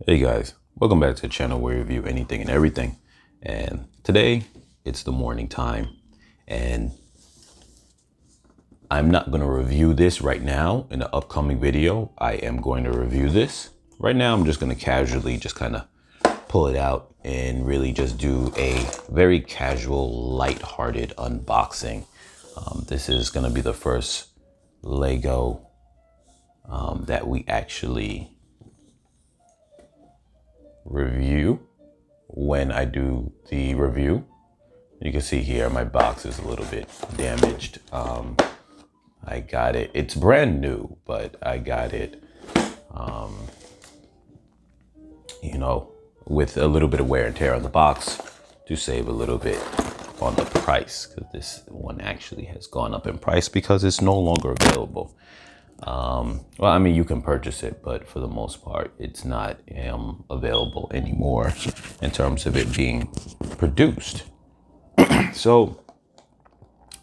Hey guys, welcome back to the channel where we review anything and everything. And today it's the morning time, and I'm not going to review this right now. In the upcoming video, I am going to review this. Right now, I'm just going to casually just kind of pull it out and really just do a very casual, light-hearted unboxing. This is going to be the first Lego that we actually review when I do the review. You can see here my box is a little bit damaged. I got it, it's brand new, but I got it you know, with a little bit of wear and tear on the box to save a little bit on the price, because this one actually has gone up in price because it's no longer available. Well, I mean, you can purchase it, but for the most part, it's not available anymore in terms of it being produced. So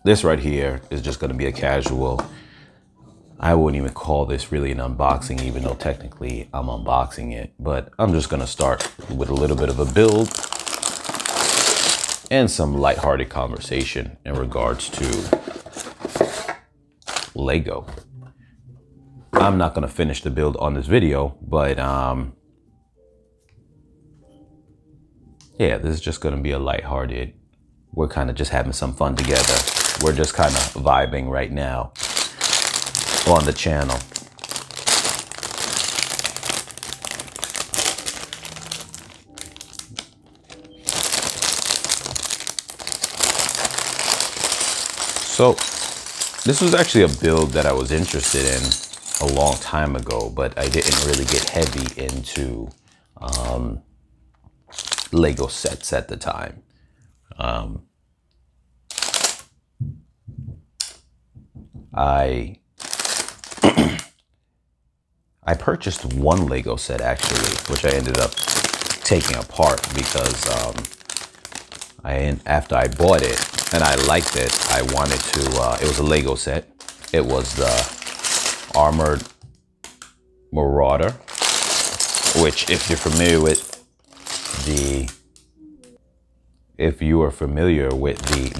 this right here is just going to be a casual. I wouldn't even call this really an unboxing, even though technically I'm unboxing it. But I'm just going to start with a little bit of a build and some lighthearted conversation in regards to Lego. I'm not going to finish the build on this video, but yeah, this is just going to be a lighthearted. We're kind of just having some fun together. We're just kind of vibing right now on the channel. So this was actually a build that I was interested in a long time ago, but I didn't really get heavy into Lego sets at the time. I purchased one Lego set actually, which I ended up taking apart because after I bought it and I liked it, I wanted to. It was a Lego set. It was the Armored Marauder, which if you're familiar with the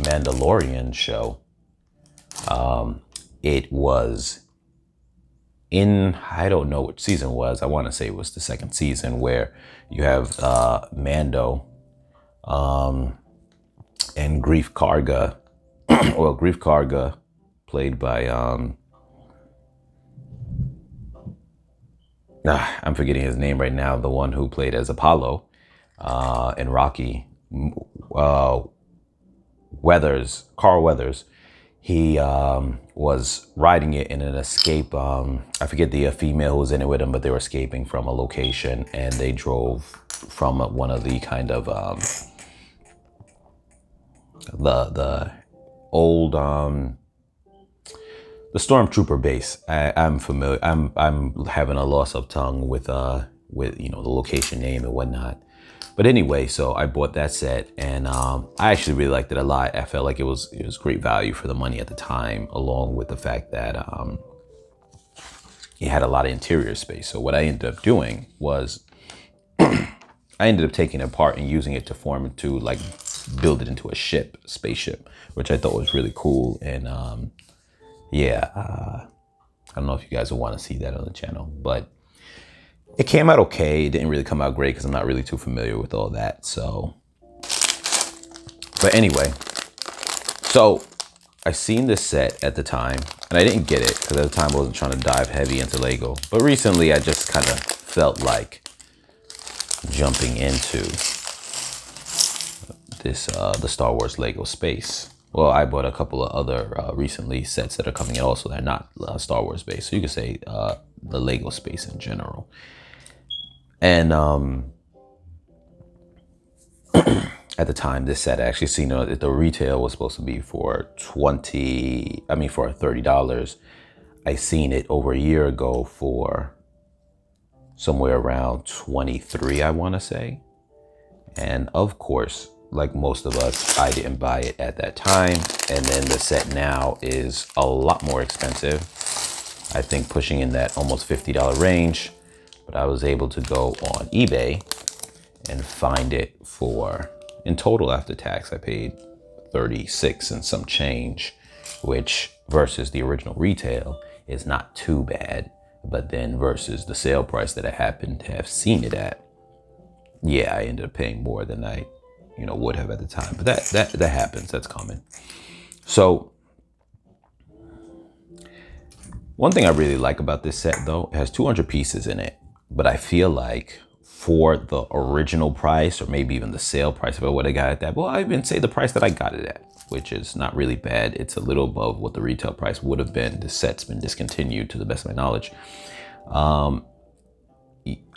Mandalorian show, it was in, I don't know which season it was. I want to say it was the second season, where you have Mando and Grief Karga, well, Grief Karga played by I'm forgetting his name right now, the one who played as Apollo and Rocky, Carl Weathers. He was riding it in an escape. I forget the female who was in it with him, but they were escaping from a location, and they drove from one of the kind of the old the stormtrooper base. I'm familiar. I'm having a loss of tongue with you know, the location name and whatnot. But anyway, so I bought that set, and I actually really liked it a lot. I felt like it was great value for the money at the time, along with the fact that it had a lot of interior space. So what I ended up doing was I ended up taking it apart and using it to form into, like, build it into a spaceship, which I thought was really cool. And yeah, I don't know if you guys will want to see that on the channel, but it came out okay. It didn't really come out great because I'm not really too familiar with all that. So, but anyway, so I seen this set at the time, and I didn't get it because at the time I wasn't trying to dive heavy into Lego. But recently I just kind of felt like jumping into this, the Star Wars Lego space. Well, I bought a couple of other recently sets that are coming in also that are not Star Wars based. So you could say the Lego space in general. And at the time, this set I actually seen that the retail was supposed to be for $30. I seen it over a year ago for somewhere around 23, I want to say. And of course, like most of us, I didn't buy it at that time. And then the set now is a lot more expensive. I think pushing in that almost $50 range. but I was able to go on eBay and find it for, in total after tax, I paid 36 and some change, which versus the original retail is not too bad. But then versus the sale price that I happened to have seen it at, yeah, I ended up paying more than I, would have at the time. But that happens. That's common. So one thing I really like about this set, though, it has 200 pieces in it. But I feel like for the original price, or maybe even the sale price, if I would have got it at, well, I even say the price that I got it at, which is not really bad. It's a little above what the retail price would have been. The set's been discontinued to the best of my knowledge.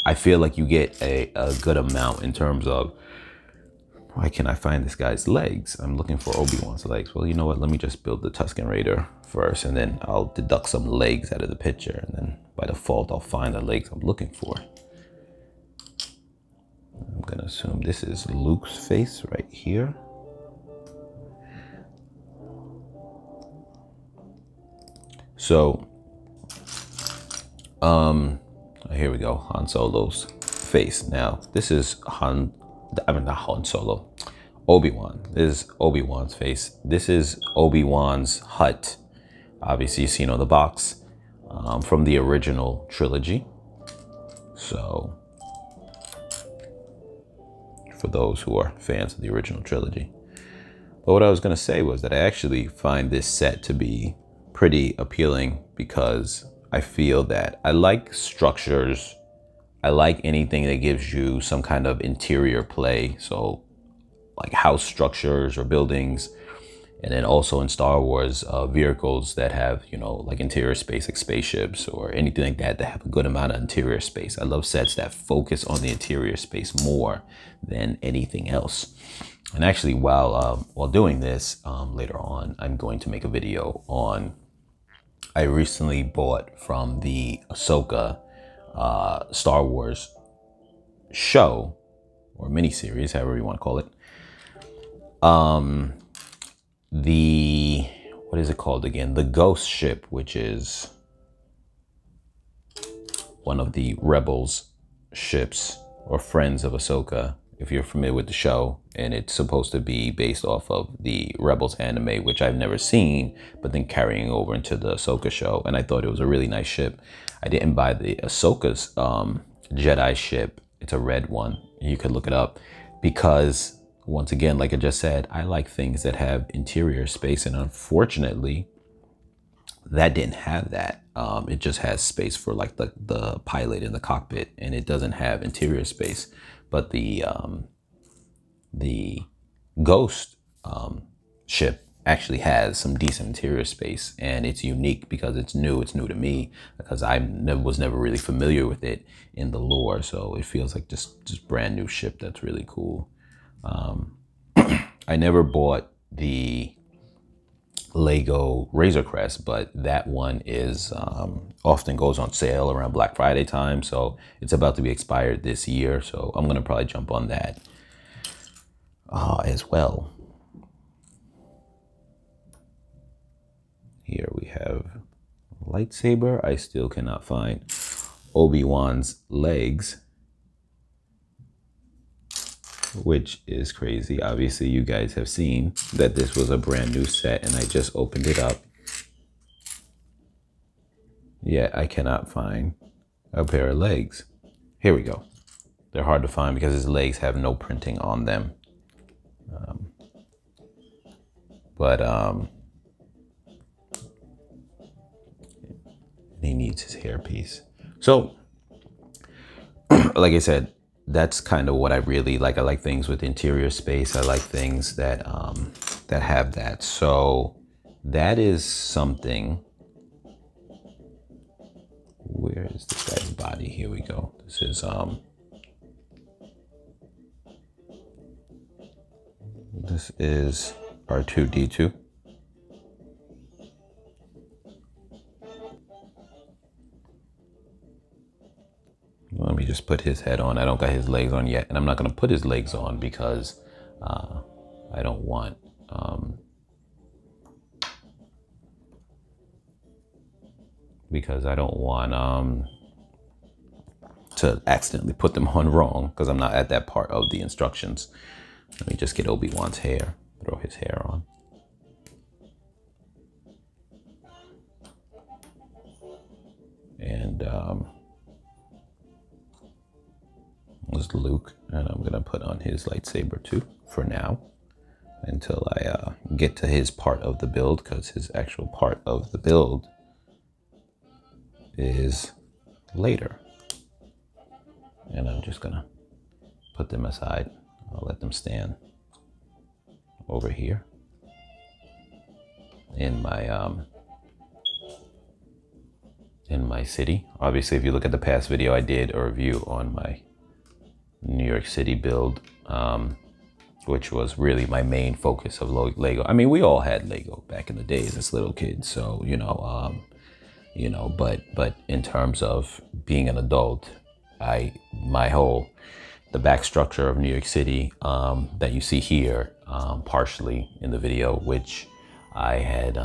I feel like you get a good amount in terms of, why can't I find this guy's legs? I'm looking for Obi-Wan's legs. Well, you know what? Let me just build the Tusken Raider first, and then I'll deduct some legs out of the picture. And then by default, I'll find the legs I'm looking for. I'm gonna assume this is Luke's face right here. So, here we go, Han Solo's face. Now, this is not Han Solo, Obi-Wan. This is Obi-Wan's face. This is Obi-Wan's hut. Obviously, you've seen on the box from the original trilogy. So, for those who are fans of the original trilogy. But what I was gonna say was that I actually find this set to be pretty appealing because I feel that I like structures. I like anything that gives you some kind of interior play. So like house structures or buildings. And then also in Star Wars, vehicles that have, like interior space, like spaceships or anything like that, that have a good amount of interior space. I love sets that focus on the interior space more than anything else. And actually, while doing this, later on, I'm going to make a video on, I recently bought from the Ahsoka Star Wars show, or miniseries, however you want to call it. What is it called again? The Ghost Ship, which is one of the Rebels ships or friends of Ahsoka, if you're familiar with the show. And it's supposed to be based off of the Rebels anime, which I've never seen, but then carrying over into the Ahsoka show. And I thought it was a really nice ship. I didn't buy the Ahsoka's Jedi ship. It's a red one. You could look it up because, once again, like I just said, I like things that have interior space. And unfortunately, that didn't have that. It just has space for like the pilot in the cockpit, and it doesn't have interior space. But the Ghost ship actually has some decent interior space, and it's unique because it's new. It's new to me because I was never really familiar with it in the lore. So it feels like just brand new ship. That's really cool. I never bought the Lego Razor Crest, but that one is often goes on sale around Black Friday time, so it's about to be expired this year, so I'm gonna probably jump on that as well. Here we have lightsaber. I still cannot find Obi-Wan's legs, which is crazy. Obviously, you guys have seen that this was a brand new set, and I just opened it up. Yet I cannot find a pair of legs. Here we go. They're hard to find because his legs have no printing on them. He needs his hairpiece. So, like I said, that's kind of what I really like. I like things with interior space. I like things that that have that. So that is something. Where is this guy's body? Here we go. This is R2-D2. Let me just put his head on. I don't got his legs on yet, and I'm not going to put his legs on because I don't want to accidentally put them on wrong because I'm not at that part of the instructions. Let me just get Obi-Wan's hair, throw his hair on. And was Luke, and I'm gonna put on his lightsaber too for now until I get to his part of the build, because his actual part of the build is later. And I'm just gonna put them aside. I'll let them stand over here in my city. Obviously, if you look at the past video, I did a review on my New York City build, which was really my main focus of Lego. I mean, we all had Lego back in the days as little kids, so but in terms of being an adult, the back structure of New York City that you see here, partially in the video, which I had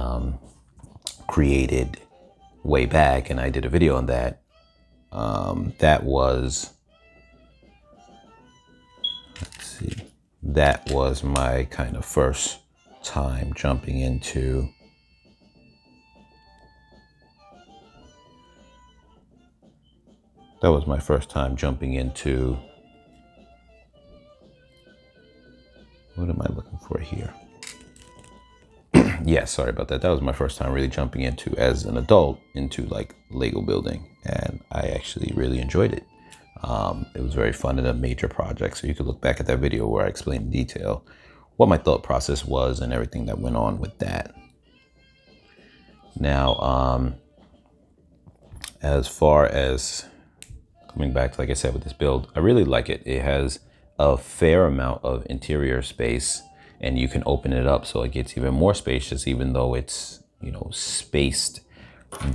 created way back, and I did a video on that. That was my kind of first time jumping into what am I looking for here? Yeah, sorry about that. That was my first time really jumping into, as an adult, into like Lego building, and I actually really enjoyed it. It was very fun in a major project, so you could look back at that video where I explained in detail what my thought process was and everything that went on with that. Now, as far as coming back to, like I said, with this build, I really like it. It has a fair amount of interior space, and you can open it up so it gets even more spacious, even though it's, spaced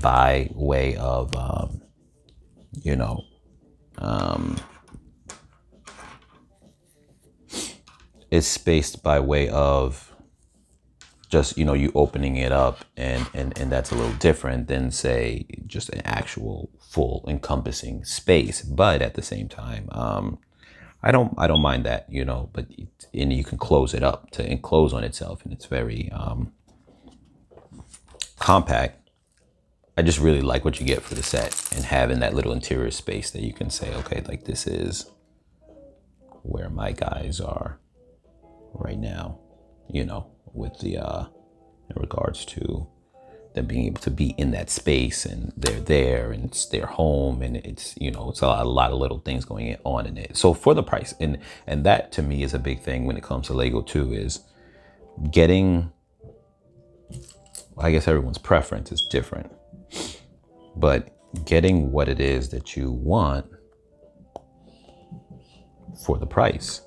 by way of, it's spaced by way of just, you opening it up, and that's a little different than, say, just an actual full encompassing space. But at the same time, I don't mind that, but and you can close it up to enclose on itself, and it's very compact. I just really like what you get for the set, and having that little interior space that you can say, okay, like this is where my guys are right now, with the in regards to them being able to be in that space, and they're there, and it's their home, and it's it's a lot of little things going on in it. So for the price, and that to me is a big thing when it comes to Lego too, is getting, I guess everyone's preference is different, but getting what it is that you want for the price.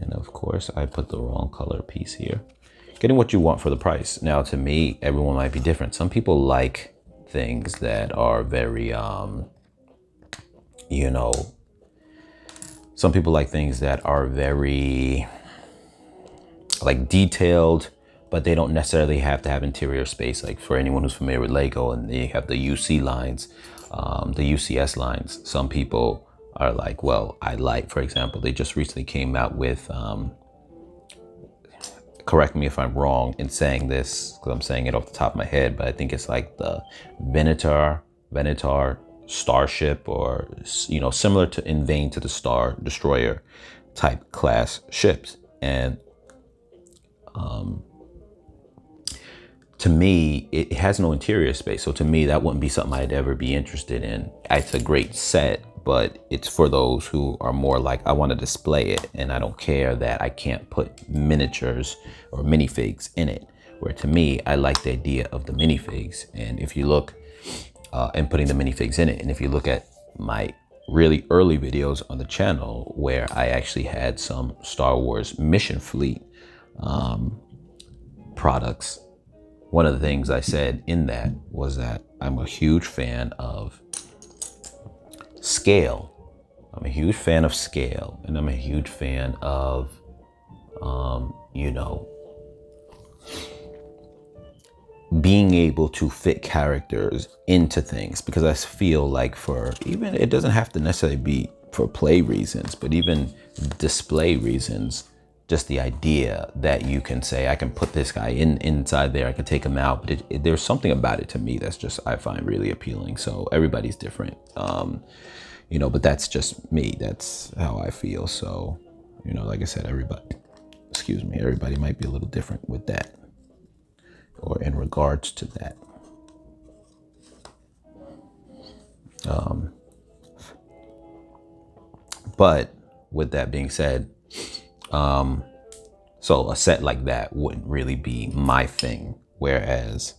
And of course I put the wrong color piece here. Getting what you want for the price. Now, to me, everyone might be different. Some people like things that are very, some people like things that are very, like, detailed, but they don't necessarily have to have interior space. Like, for anyone who's familiar with Lego, and they have the UC lines, the UCS lines, some people are like, well, for example, they just recently came out with, correct me if I'm wrong in saying this, because I'm saying it off the top of my head, but I think it's like the Venator Starship, or, similar to, in vein to the Star Destroyer type class ships. And to me, it has no interior space. So to me, that wouldn't be something I'd ever be interested in. It's a great set, but it's for those who are more like, I want to display it, and I don't care that I can't put miniatures or minifigs in it. Where to me, I like the idea of the minifigs. And if you look, and putting the minifigs in it, and if you look at my really early videos on the channel, where I actually had some Star Wars Mission Fleet products, one of the things I said in that was that I'm a huge fan of scale. I'm a huge fan of scale, and I'm a huge fan of, being able to fit characters into things, because I feel like for even, it doesn't have to necessarily be for play reasons, but even display reasons, just the idea that you can say, I can put this guy inside there, I can take him out, but there's something about it to me that's just, I find really appealing. So everybody's different, you know, but that's just me. That's how I feel. So, you know, like I said, everybody might be a little different with that, or in regards to that. But with that being said, so a set like that wouldn't really be my thing. Whereas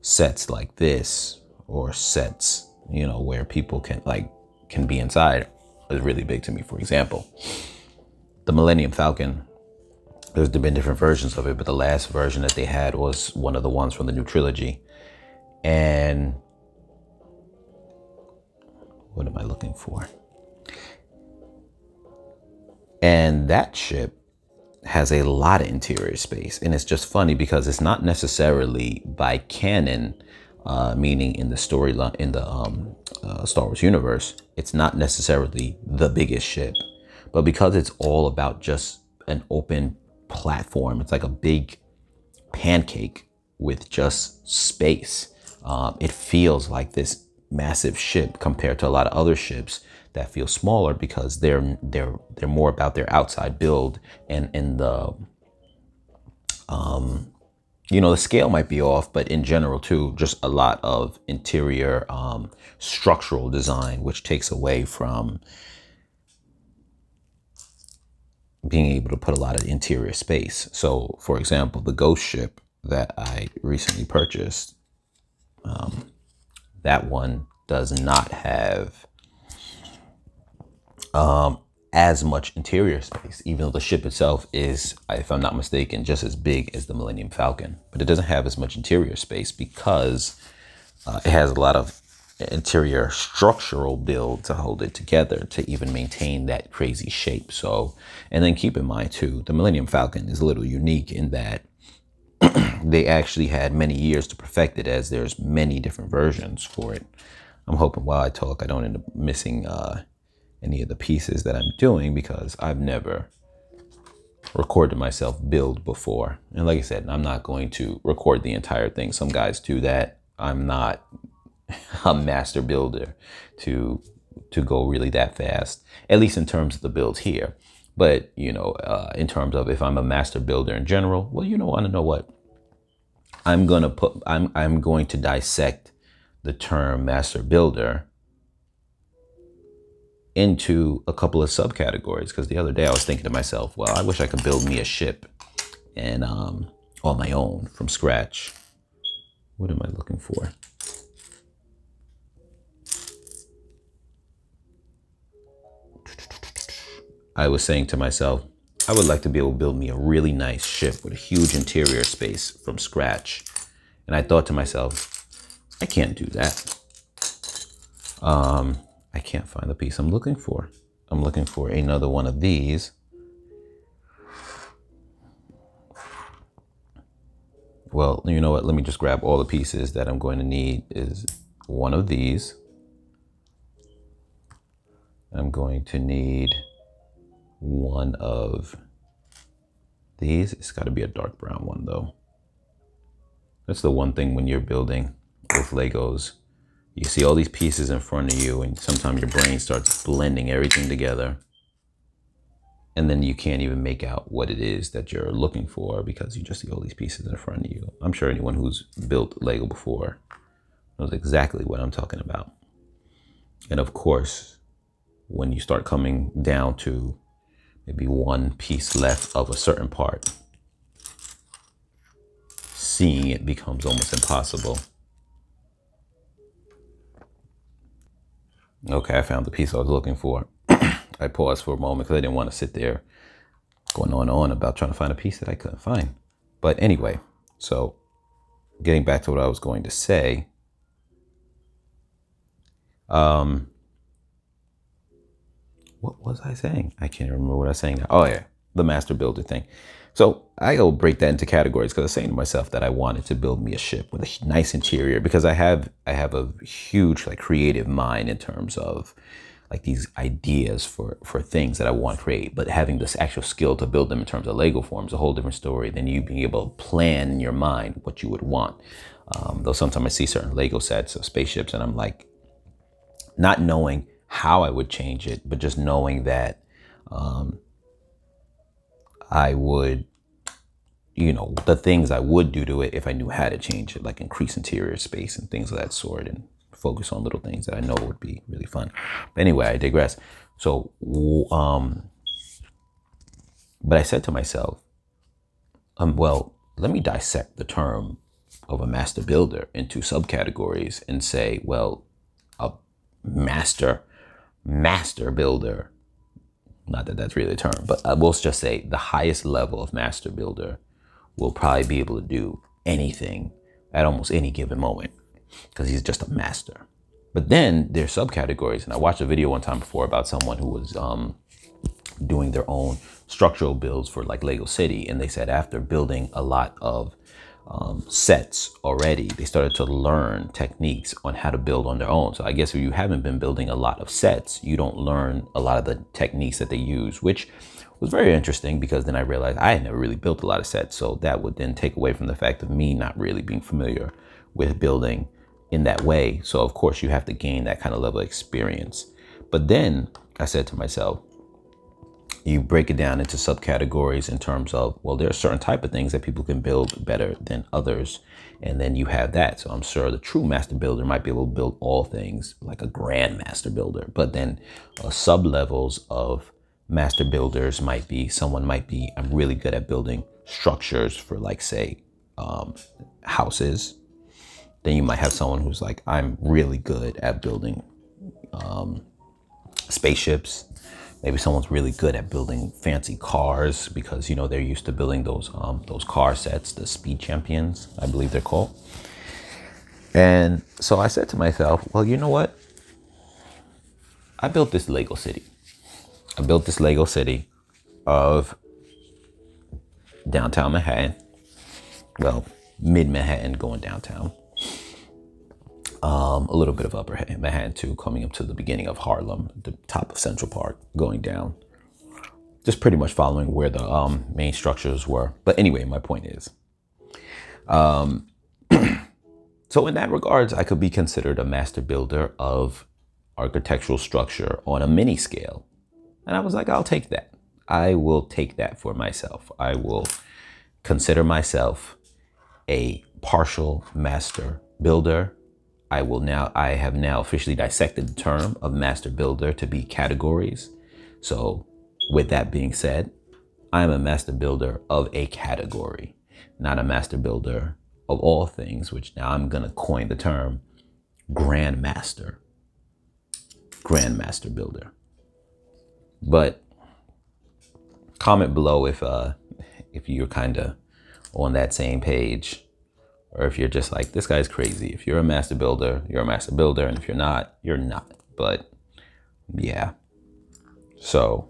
sets like this, or sets, you know, where people can be inside, is really big to me. For example, the Millennium Falcon, there's been different versions of it, but the last version that they had was one of the ones from the new trilogy. And what am I looking for? And that ship has a lot of interior space. And it's just funny because it's not necessarily by canon, meaning in the storyline, in the Star Wars universe, it's not necessarily the biggest ship, but because it's all about just an open platform, it's like a big pancake with just space. It feels like this massive ship compared to a lot of other ships that feel smaller, because they're more about their outside build, and the you know, the scale might be off, but in general too, just a lot of interior structural design, which takes away from being able to put a lot of interior space. So for example, the ghost ship that I recently purchased, that one does not have as much interior space, even though the ship itself is, if I'm not mistaken, just as big as the Millennium Falcon, but it doesn't have as much interior space because it has a lot of interior structural build to hold it together to even maintain that crazy shape. So, and then keep in mind too, the Millennium Falcon is a little unique in that they actually had many years to perfect it, as there's many different versions for it. I'm hoping while I talk, I don't end up missing any of the pieces that I'm doing, because I've never recorded myself build before. And like I said, I'm not going to record the entire thing. Some guys do that. I'm not a master builder to go really that fast, at least in terms of the builds here. But, you know, in terms of if I'm a master builder in general, well, you know, want to know what? I'm going to dissect the term master builder into a couple of subcategories, because the other day I was thinking to myself, well, I wish I could build me a ship and on my own from scratch. What am I looking for? I was saying to myself, I would like to be able to build me a really nice ship with a huge interior space from scratch. And I thought to myself, I can't do that. I can't find the piece I'm looking for. I'm looking for another one of these. Well, you know what? Let me just grab all the pieces that I'm going to need. Is one of these. I'm going to need one of these. It's got to be a dark brown one though. That's the one thing when you're building with Legos. You see all these pieces in front of you, and sometimes your brain starts blending everything together. And then you can't even make out what it is that you're looking for, because you just see all these pieces in front of you. I'm sure anyone who's built Lego before knows exactly what I'm talking about. And of course, when you start coming down to maybe one piece left of a certain part, seeing it becomes almost impossible. Okay, I found the piece I was looking for. I paused for a moment because I didn't want to sit there going on and on about trying to find a piece that I couldn't find. But anyway, so getting back to what I was going to say. What was I saying? I can't remember what I was saying now. Oh yeah. the master builder thing. So I'll break that into categories because I was saying to myself that I wanted to build me a ship with a nice interior because I have a huge like creative mind in terms of like these ideas for things that I want to create, but having this actual skill to build them in terms of Lego form is a whole different story than you being able to plan in your mind what you would want. Though sometimes I see certain Lego sets of spaceships and I'm like, not knowing how I would change it, but just knowing that I would, you know, the things I would do to it if I knew how to change it, like increase interior space and things of that sort, and focus on little things that I know would be really fun. But anyway, I digress. So, but I said to myself, well, let me dissect the term of a master builder into subcategories and say, well, a master builder, not that that's really a term, but I will just say the highest level of master builder will probably be able to do anything at almost any given moment because he's just a master. But then there's subcategories, and I watched a video one time before about someone who was doing their own structural builds for like Lego City, and they said after building a lot of sets already, they started to learn techniques on how to build on their own. So I guess if you haven't been building a lot of sets, you don't learn a lot of the techniques that they use, which was very interesting because then I realized I had never really built a lot of sets. So that would then take away from the fact of me not really being familiar with building in that way. So of course you have to gain that kind of level of experience. But then I said to myself, you break it down into subcategories in terms of, well, there are certain type of things that people can build better than others. And then you have that. So I'm sure the true master builder might be able to build all things like a grand master builder. But then sub levels of master builders might be, someone might be, I'm really good at building structures for like, say, houses. Then you might have someone who's like, I'm really good at building spaceships. Maybe someone's really good at building fancy cars because, you know, they're used to building those car sets, the Speed Champions, I believe they're called. And so I said to myself, well, you know what? I built this Lego city. I built this Lego city of downtown Manhattan. Well, mid Manhattan going downtown. A little bit of upper Manhattan too, coming up to the beginning of Harlem, the top of Central Park, going down. Just pretty much following where the main structures were. But anyway, my point is, so in that regards, I could be considered a master builder of architectural structure on a mini scale. And I was like, I'll take that. I will take that for myself. I will consider myself a partial master builder. I have now officially dissected the term of master builder to be categories. So with that being said, I am a master builder of a category, not a master builder of all things, which now I'm going to coin the term grand master builder. But comment below if you're kind of on that same page, or if you're just like, this guy's crazy. If you're a master builder, you're a master builder. And if you're not, you're not. But yeah. So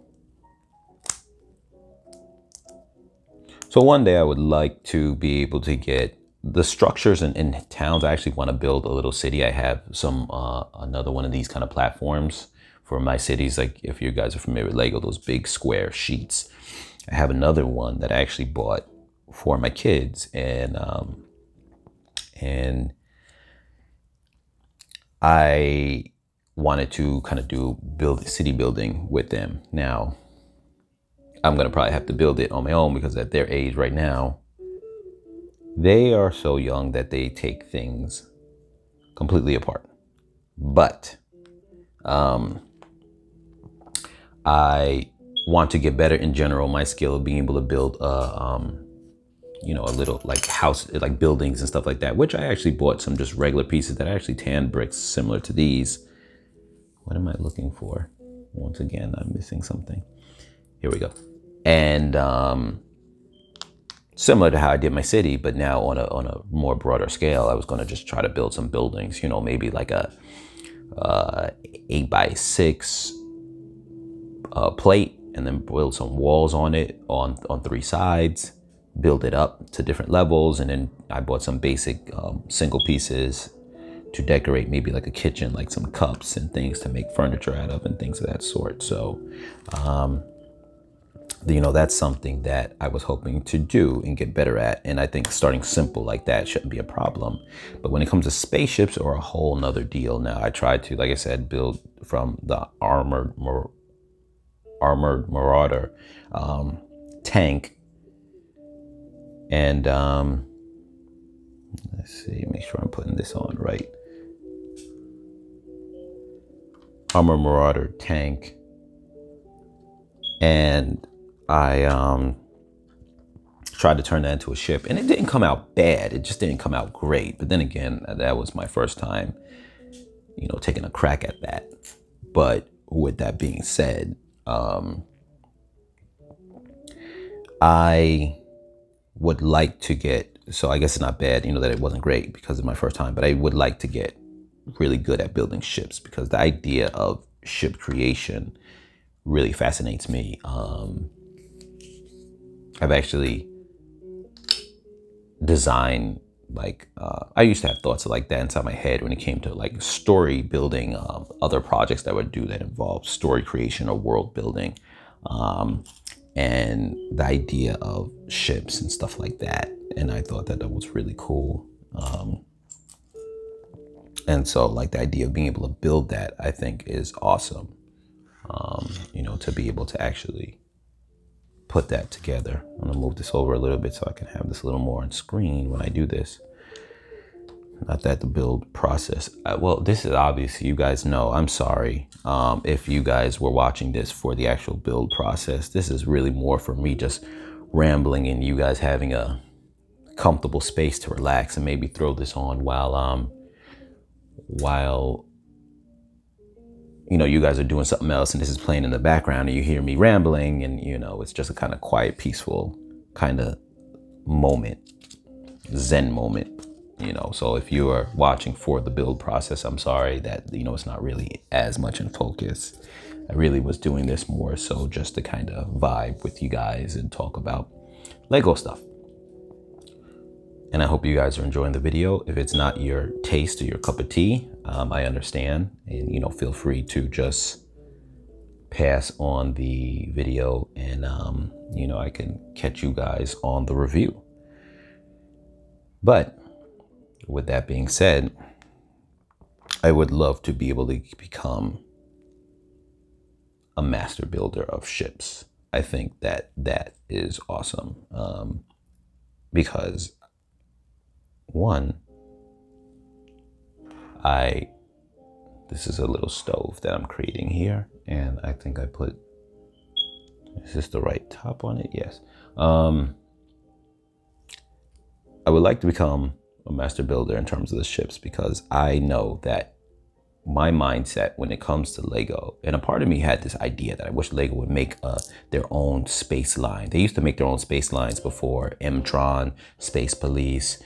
one day I would like to be able to get the structures in towns. I actually want to build a little city. I have some another one of these kind of platforms for my cities. Like if you guys are familiar with Lego, those big square sheets. I have another one that I actually bought for my kids, and I wanted to kind of build city building with them. Now, I'm going to probably have to build it on my own because at their age right now, they are so young that they take things completely apart. But I want to get better in general. My skill of being able to build you know, a little like house, like buildings and stuff like that, which I actually bought some just regular pieces that I actually tanned bricks similar to these. What am I looking for? Once again, I'm missing something. Here we go. And similar to how I did my city, but now on a more broader scale, I was going to just try to build some buildings, you know, maybe like a 8x6 plate and then build some walls on it on 3 sides, build it up to different levels. And then I bought some basic single pieces to decorate, maybe like a kitchen, like some cups and things to make furniture out of and things of that sort. So, you know, that's something that I was hoping to do and get better at. And I think starting simple like that shouldn't be a problem. But when it comes to spaceships, or a whole nother deal. Now, I tried to, like I said, build from the armored Marauder tank. And let's see, make sure I'm putting this on right. Armored Marauder tank. And I tried to turn that into a ship, and it didn't come out bad. It just didn't come out great. But then again, that was my first time, you know, taking a crack at that. But with that being said, I would like to get, so I guess it's not bad, you know, that it wasn't great because of my first time, but I would like to get really good at building ships, because the idea of ship creation really fascinates me. I've actually designed, like, I used to have thoughts like that inside my head when it came to like story building, other projects that I would do that involve story creation or world building, and the idea of ships and stuff like that. And I thought that was really cool. And so like the idea of being able to build that, I think is awesome. You know, to be able to actually put that together. I'm gonna move this over a little bit so I can have this a little more on screen when I do this. Not that the build process, well, this is obviously, you guys know, I'm sorry if you guys were watching this for the actual build process. This is really more for me just rambling and you guys having a comfortable space to relax and maybe throw this on while you know, you guys are doing something else and this is playing in the background and you hear me rambling, and you know, it's just a kind of quiet, peaceful kind of moment, Zen moment, you know. So if you are watching for the build process, I'm sorry that, you know, it's not really as much in focus. I really was doing this more so just to kind of vibe with you guys and talk about Lego stuff. And I hope you guys are enjoying the video. If it's not your taste or your cup of tea, I understand. And, you know, feel free to just pass on the video and, you know, I can catch you guys on the review. But with that being said, I would love to be able to become a master builder of ships. I think that that is awesome, because one, this is a little stove that I'm creating here, and I think I put, is this the right top on it? Yes. I would like to become a master builder in terms of the ships, because I know that my mindset when it comes to Lego, and a part of me had this idea that I wish Lego would make their own space line. They used to make their own space lines before, M-Tron, Space Police.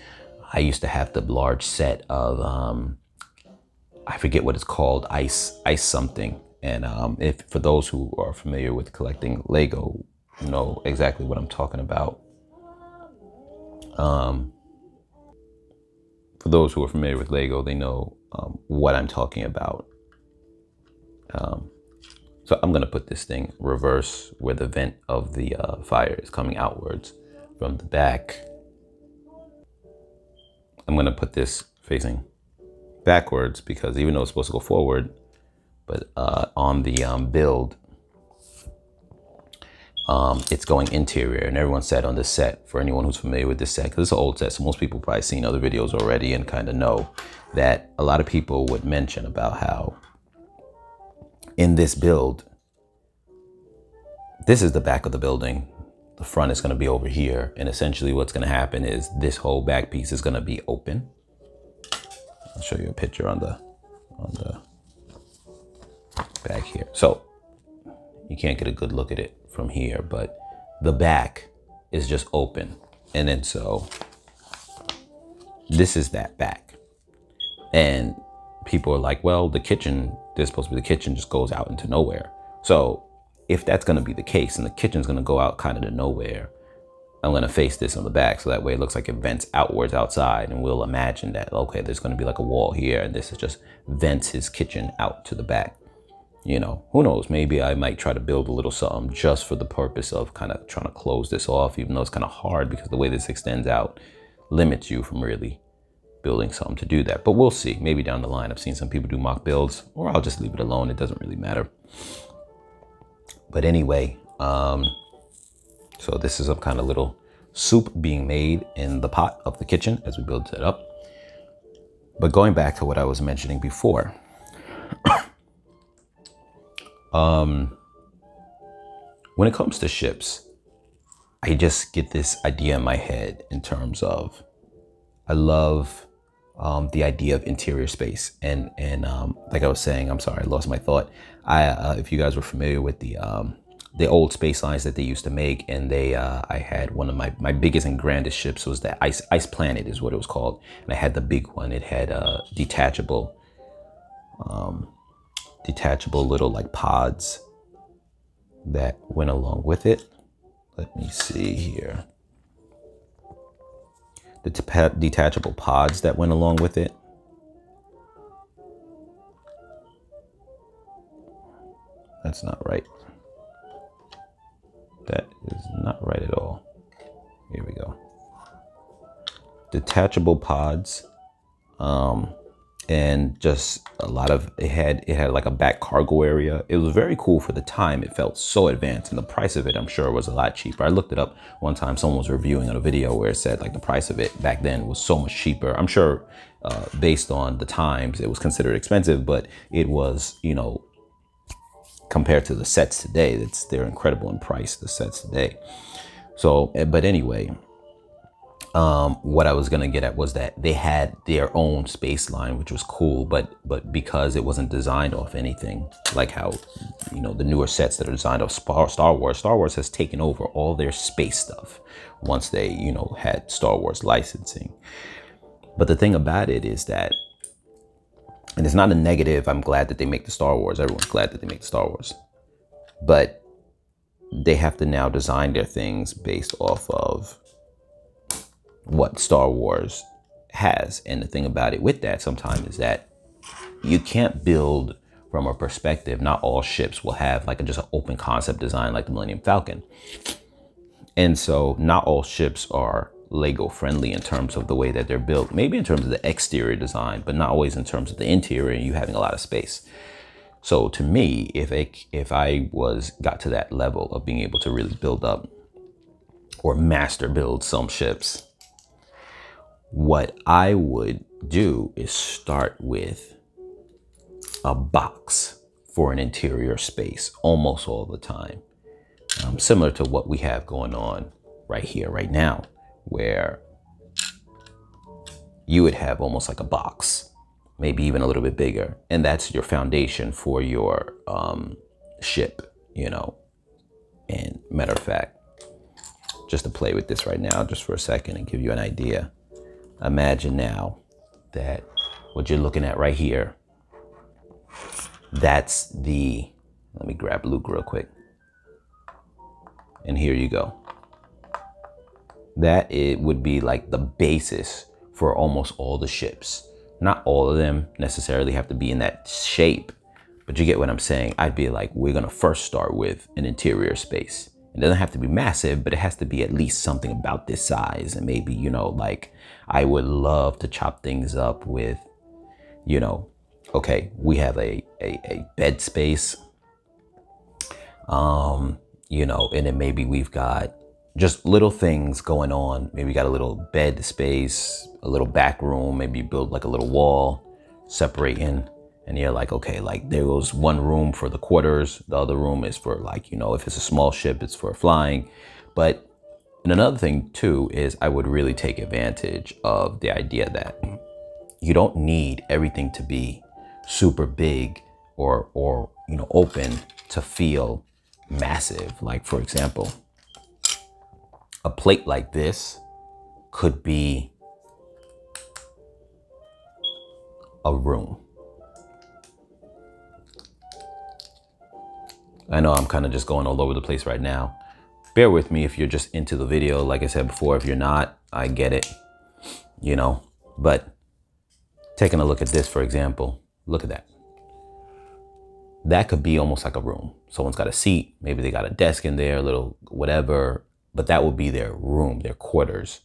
I used to have the large set of, I forget what it's called, ice something. And if for those who are familiar with collecting Lego, know exactly what I'm talking about. For those who are familiar with Lego, they know what I'm talking about. So I'm gonna put this thing reverse, where the vent of the fire is coming outwards from the back. I'm gonna put this facing backwards, because even though it's supposed to go forward, but on the build, it's going interior. And everyone said on this set, for anyone who's familiar with this set, because it's an old set, so most people probably seen other videos already and kind of know that a lot of people would mention about how in this build, this is the back of the building. The front is going to be over here. And essentially what's going to happen is this whole back piece is going to be open. I'll show you a picture on the back here. So you can't get a good look at it from here, but the back is just open. And then so this is that back. And people are like, well, the kitchen, this is supposed to be the kitchen, just goes out into nowhere. So if that's going to be the case and the kitchen's going to go out kind of to nowhere, I'm going to face this on the back. So that way it looks like it vents outwards outside. And we'll imagine that, okay, there's going to be like a wall here. And this is just vents his kitchen out to the back. You know, who knows? Maybe I might try to build a little something just for the purpose of kind of trying to close this off, even though it's kind of hard because the way this extends out limits you from really building something to do that. But we'll see. Maybe down the line, I've seen some people do mock builds, or I'll just leave it alone. It doesn't really matter. But anyway, so this is a kind of little soup being made in the pot of the kitchen as we build it up. But going back to what I was mentioning before, when it comes to ships, I just get this idea in my head in terms of, I love the idea of interior space. And like I was saying, I'm sorry, I lost my thought. If you guys were familiar with the old space lines that they used to make, and I had one of my biggest and grandest ships was the Ice Planet is what it was called. And I had the big one. It had detachable little like pods that went along with it. Let me see here. The detachable pods that went along with it. That's not right. That is not right at all. Here we go. Detachable pods. And just a lot of, it had like a back cargo area. It was very cool for the time. It felt so advanced, and the price of it, I'm sure, was a lot cheaper. I looked it up one time. Someone was reviewing on a video where it said like the price of it back then was so much cheaper. I'm sure based on the times it was considered expensive, but it was, you know, compared to the sets today, they're incredible in price, the sets today. So, but anyway, what I was gonna get at was that they had their own space line, which was cool, but because it wasn't designed off anything like how, you know, the newer sets that are designed off Star Wars has taken over all their space stuff once they, you know, had Star Wars licensing. But the thing about it is that, and it's not a negative, I'm glad that they make the Star Wars. Everyone's glad that they make the Star Wars, but they have to now design their things based off of what Star Wars has. And the thing about it with that sometimes is that you can't build from a perspective. Not all ships will have like just an open concept design like the Millennium Falcon. And so not all ships are Lego friendly in terms of the way that they're built, maybe in terms of the exterior design, but not always in terms of the interior and you having a lot of space. So to me, if I got to that level of being able to really build up or master build some ships, what I would do is start with a box for an interior space almost all the time. Similar to what we have going on right here, right now, where you would have almost like a box, maybe even a little bit bigger. And that's your foundation for your ship, you know. And matter of fact, just to play with this right now, just for a second and give you an idea. Imagine now that what you're looking at right here, that's the, let me grab Luke real quick. And here you go. That it would be like the basis for almost all the ships. Not all of them necessarily have to be in that shape, but you get what I'm saying. I'd be like, we're gonna first start with an interior space. It doesn't have to be massive, but it has to be at least something about this size. And maybe, you know, like I would love to chop things up with, you know, okay, we have a bed space, you know, and then maybe we've got just little things going on. Maybe we got a little bed space, a little back room, maybe build like a little wall separating. And you're like, okay, like there goes one room for the quarters. The other room is for like, you know, if it's a small ship, it's for flying. But and another thing too, is I would really take advantage of the idea that you don't need everything to be super big or, you know, open to feel massive. Like for example, a plate like this could be a room. I know I'm kind of just going all over the place right now. Bear with me if you're just into the video. Like I said before, if you're not, I get it, you know. But taking a look at this, for example, look at that. That could be almost like a room. Someone's got a seat, maybe they got a desk in there, a little whatever, but that would be their room, their quarters.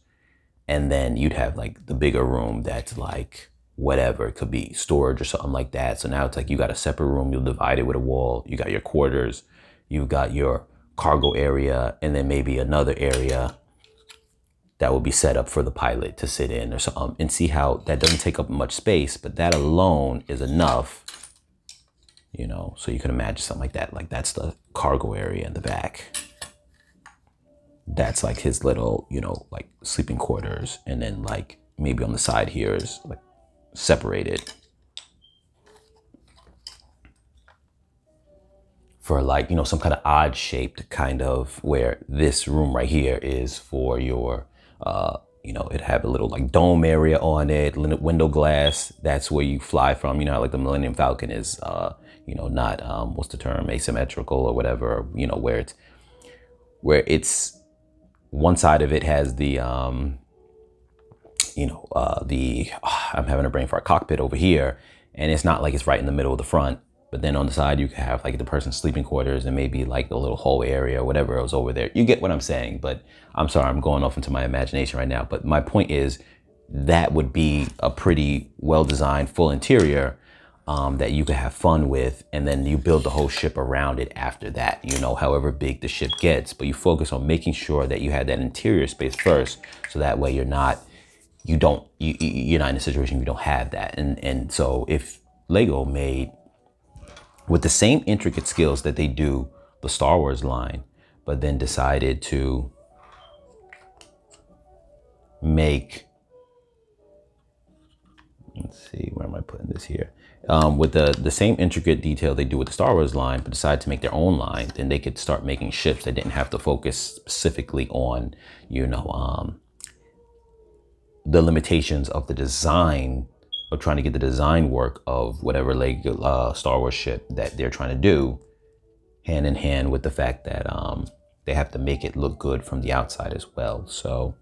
And then you'd have like the bigger room that's like whatever, it could be storage or something like that. So now it's like you got a separate room, you'll divide it with a wall, you got your quarters, you got your cargo area, and then maybe another area that will be set up for the pilot to sit in or something, and see how that doesn't take up much space, but that alone is enough, you know. So you can imagine something like that, like that's the cargo area in the back. That's like his little, you know, like sleeping quarters, and then like maybe on the side here is like separated for like, you know, some kind of odd shaped kind of, where this room right here is for your, you know, it have a little like dome area on it, window glass. That's where you fly from. You know, like the Millennium Falcon is, you know, not, what's the term, asymmetrical or whatever, you know, where it's one side of it has the, you know, I'm having a brain fart, cockpit over here, and it's not like it's right in the middle of the front. But then on the side, you can have like the person's sleeping quarters and maybe like a little hallway area or whatever else over there. You get what I'm saying, but I'm sorry, I'm going off into my imagination right now. But my point is that would be a pretty well-designed full interior that you could have fun with. And then you build the whole ship around it after that, you know, however big the ship gets. But you focus on making sure that you had that interior space first. So that way you're not in a situation you don't have that. And so if Lego made, with the same intricate skills that they do the Star Wars line, but then decided to make, let's see, where am I putting this here? With the same intricate detail they do with the Star Wars line, but decided to make their own line, then they could start making ships that didn't have to focus specifically on, you know, the limitations of the design, of trying to get the design work of whatever Lego Star Wars ship that they're trying to do, hand in hand with the fact that they have to make it look good from the outside as well. So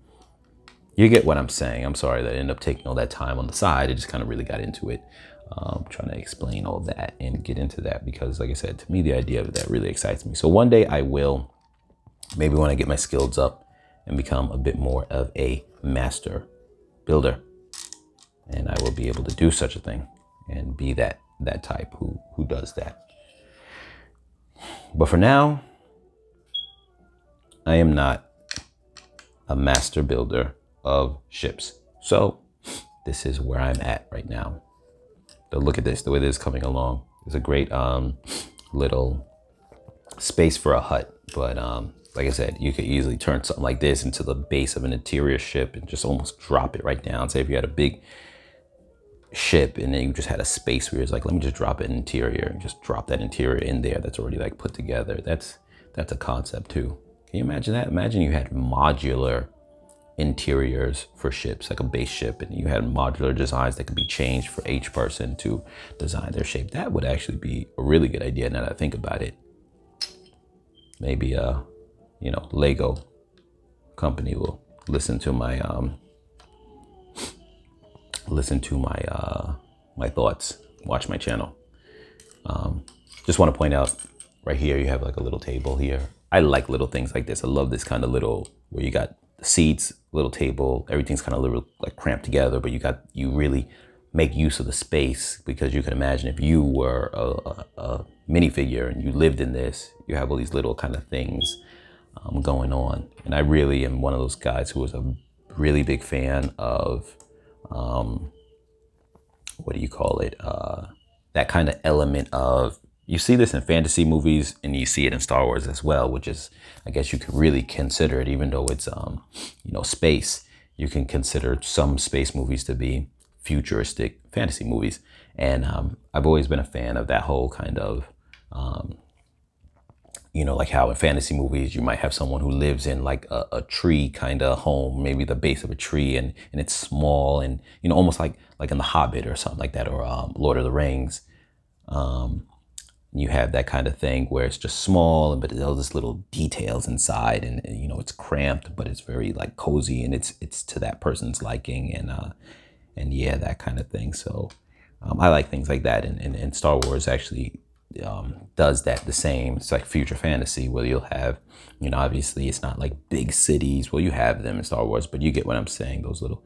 you get what I'm saying. I'm sorry that I ended up taking all that time on the side. I just kind of really got into it, trying to explain all that and get into that, because like I said, to me, the idea of that really excites me. So one day I will, maybe when I get my skills up and become a bit more of a master builder, and I will be able to do such a thing and be that type who does that. But for now, I am not a master builder of ships. So this is where I'm at right now. But look at this, the way this is coming along. It's a great little space for a hut. But like I said, you could easily turn something like this into the base of an interior ship and just almost drop it right down. Say if you had a big ship and then you just had a space where it's like, let me just drop an interior and just drop that interior in there that's already like put together. That's a concept too. Can you imagine that? Imagine you had modular interiors for ships, like a base ship, and you had modular designs that could be changed for each person to design their shape. That would actually be a really good idea now that I think about it. Maybe you know, Lego company will listen to my my thoughts, watch my channel. Just want to point out right here, you have like a little table here. I like little things like this. I love this kind of little, where you got the seats, little table, everything's kind of little like cramped together, but you really make use of the space, because you can imagine if you were a minifigure and you lived in this, you have all these little kind of things going on. And I really am one of those guys who was a really big fan of what do you call it? That kind of element of, you see this in fantasy movies and you see it in Star Wars as well, which is, I guess you could really consider it, even though it's, you know, space, you can consider some space movies to be futuristic fantasy movies. And I've always been a fan of that whole kind of, you know, like how in fantasy movies, you might have someone who lives in like a tree kind of home, maybe the base of a tree, and it's small, and, you know, almost like in The Hobbit or something like that, or Lord of the Rings. You have that kind of thing where it's just small, but there's all this little details inside, and you know, it's cramped, but it's very like cozy, and it's to that person's liking, and yeah, that kind of thing. So I like things like that, and Star Wars actually does that the same. It's like future fantasy where you'll have, you know, obviously it's not like big cities. Well, you have them in Star Wars, but you get what I'm saying. Those little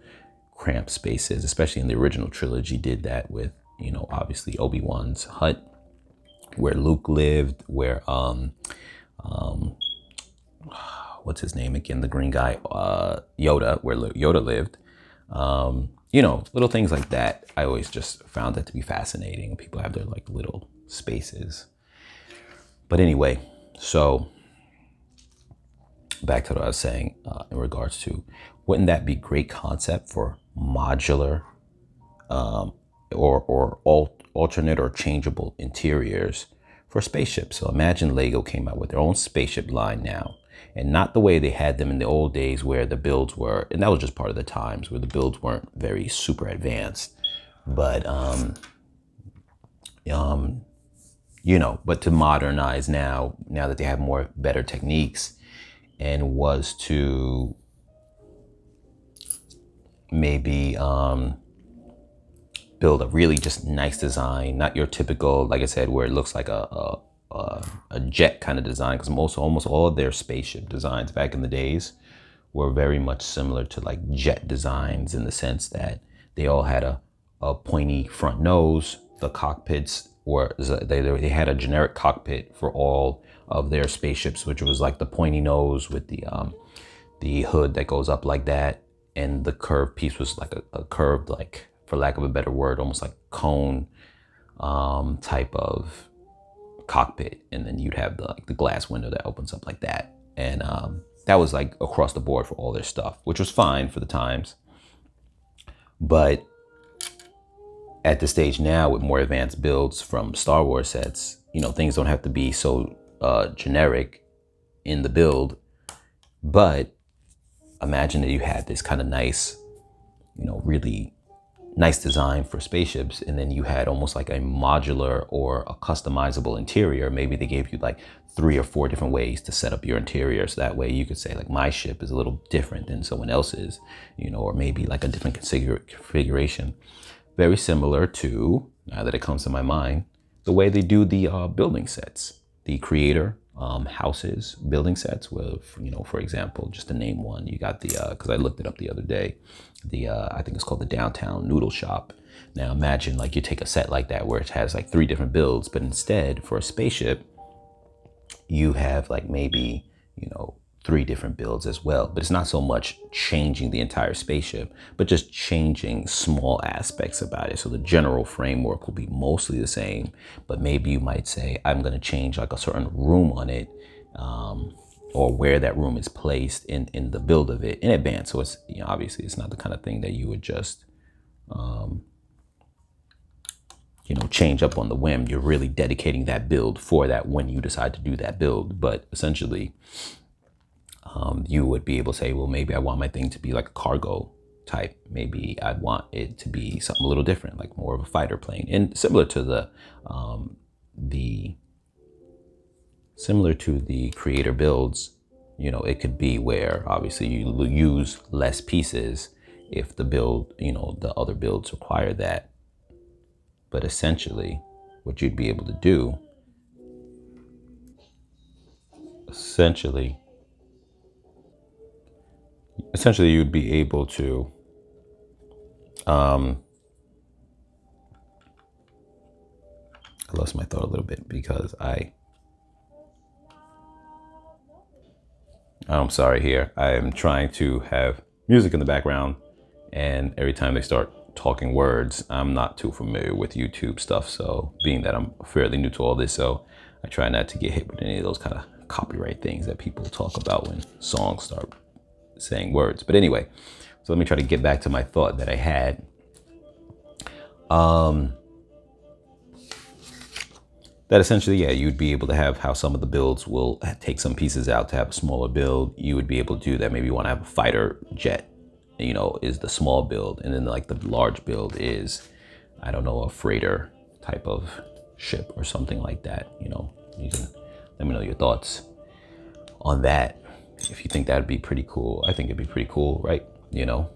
cramped spaces, especially in the original trilogy, did that with, you know, obviously Obi-Wan's hut, where Luke lived, where what's his name again, the green guy, Yoda, where Yoda lived. You know, little things like that. I always just found that to be fascinating. People have their like little spaces. But anyway, so back to what I was saying in regards to, wouldn't that be great concept for modular or alternate or changeable interiors for spaceships? So imagine Lego came out with their own spaceship line now, and not the way they had them in the old days where the builds were, and that was just part of the times where the builds weren't very super advanced, but you know, but to modernize now that they have more better techniques, and was to maybe build a really just nice design, not your typical, like I said, where it looks like a jet kind of design, because almost all of their spaceship designs back in the days were very much similar to like jet designs, in the sense that they all had a pointy front nose. The cockpits were, they had a generic cockpit for all of their spaceships, which was like the pointy nose with the hood that goes up like that, and the curved piece was like a curved, like, for lack of a better word, almost like cone type of cockpit. And then you'd have the glass window that opens up like that, and that was like across the board for all their stuff, which was fine for the times. But at the stage now, with more advanced builds from Star Wars sets, you know, things don't have to be so generic in the build. But imagine that you had this kind of nice, you know, really nice design for spaceships, and then you had almost like a modular or a customizable interior. Maybe they gave you like 3 or 4 different ways to set up your interior, so that way you could say like, my ship is a little different than someone else's, you know, or maybe like a different configuration. Very similar to, now that it comes to my mind, the way they do the building sets, the creator houses building sets with, you know, for example, just to name one, you got the, because I looked it up the other day, the I think it's called the Downtown Noodle Shop. Now imagine like you take a set like that where it has like 3 different builds, but instead for a spaceship, you have like maybe, you know, 3 different builds as well. But it's not so much changing the entire spaceship, but just changing small aspects about it. So the general framework will be mostly the same, but maybe you might say, I'm going to change like a certain room on it, or where that room is placed in the build of it in advance. So it's, you know, obviously it's not the kind of thing that you would just you know, change up on the whim. You're really dedicating that build for that when you decide to do that build. But essentially, you would be able to say, well, maybe I want my thing to be like a cargo type. Maybe I want it to be something a little different, like more of a fighter plane. And similar to the creator builds, you know, it could be where obviously you use less pieces if the build, you know, the other builds require that. But essentially what you'd be able to do, essentially you'd be able to I lost my thought a little bit because I'm sorry here. I am trying to have music in the background, and every time they start talking words, I'm not too familiar with YouTube stuff. So being that I'm fairly new to all this, so I try not to get hit with any of those kind of copyright things that people talk about when songs start saying words. But anyway, so let me try to get back to my thought that I had. That essentially, yeah, you'd be able to have how some of the builds will take some pieces out to have a smaller build. You would be able to do that. Maybe you want to have a fighter jet, you know, is the small build. And then like the large build is, I don't know, a freighter type of ship or something like that. You know, you can let me know your thoughts on that. If you think that'd be pretty cool, I think it'd be pretty cool, right? You know,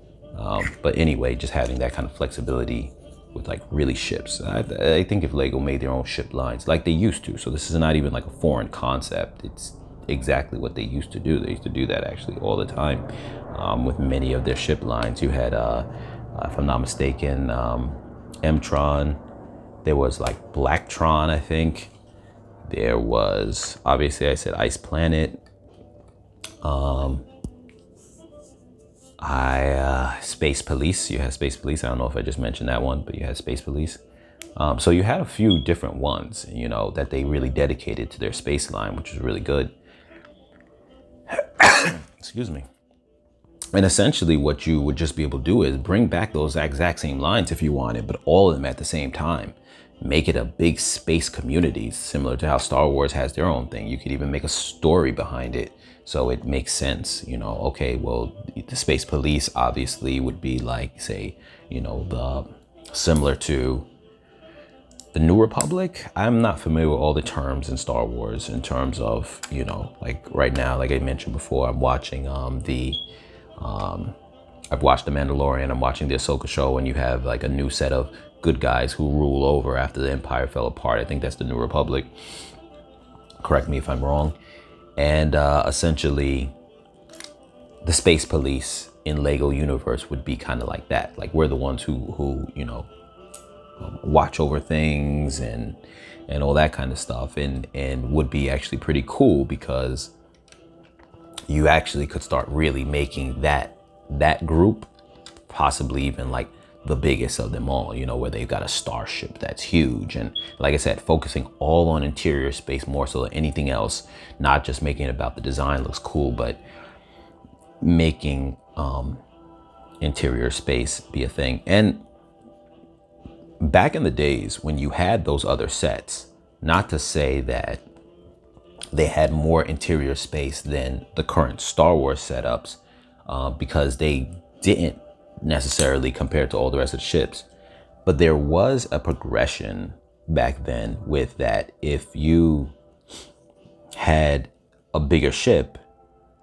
but anyway, just having that kind of flexibility with like really ships. I think if Lego made their own ship lines like they used to, so this is not even like a foreign concept. It's exactly what they used to do. They used to do that actually all the time with many of their ship lines. You had, if I'm not mistaken, M-Tron. There was like Blacktron, I think. There was, obviously I said Ice Planet. Space Police. You had Space Police. I don't know if I just mentioned that one, but you had Space Police. So you had a few different ones, you know, that they really dedicated to their space line, which was really good. Excuse me. And essentially what you would just be able to do is bring back those exact same lines if you wanted, but all of them at the same time. Make it a big space community, similar to how Star Wars has their own thing. You could even make a story behind it, so it makes sense. You know, okay, well, the Space Police obviously would be like, say, you know, similar to the New Republic. I'm not familiar with all the terms in Star Wars in terms of, you know, like right now, like I mentioned before, I'm watching I've watched The Mandalorian, I'm watching the Ahsoka show, and you have like a new set of good guys who rule over after the Empire fell apart. I think that's the New Republic. Correct me if I'm wrong. And essentially, the Space Police in Lego universe would be kind of like that. Like we're the ones who you know, watch over things and all that kind of stuff, and would be actually pretty cool because you actually could start really making that group possibly even like the biggest of them all, you know, where they've got a starship that's huge. And like I said, focusing all on interior space more so than anything else, not just making it about the design looks cool, but making interior space be a thing. And back in the days when you had those other sets, not to say that they had more interior space than the current Star Wars setups, because they didn't necessarily compared to all the rest of the ships, but there was a progression back then with that. If you had a bigger ship,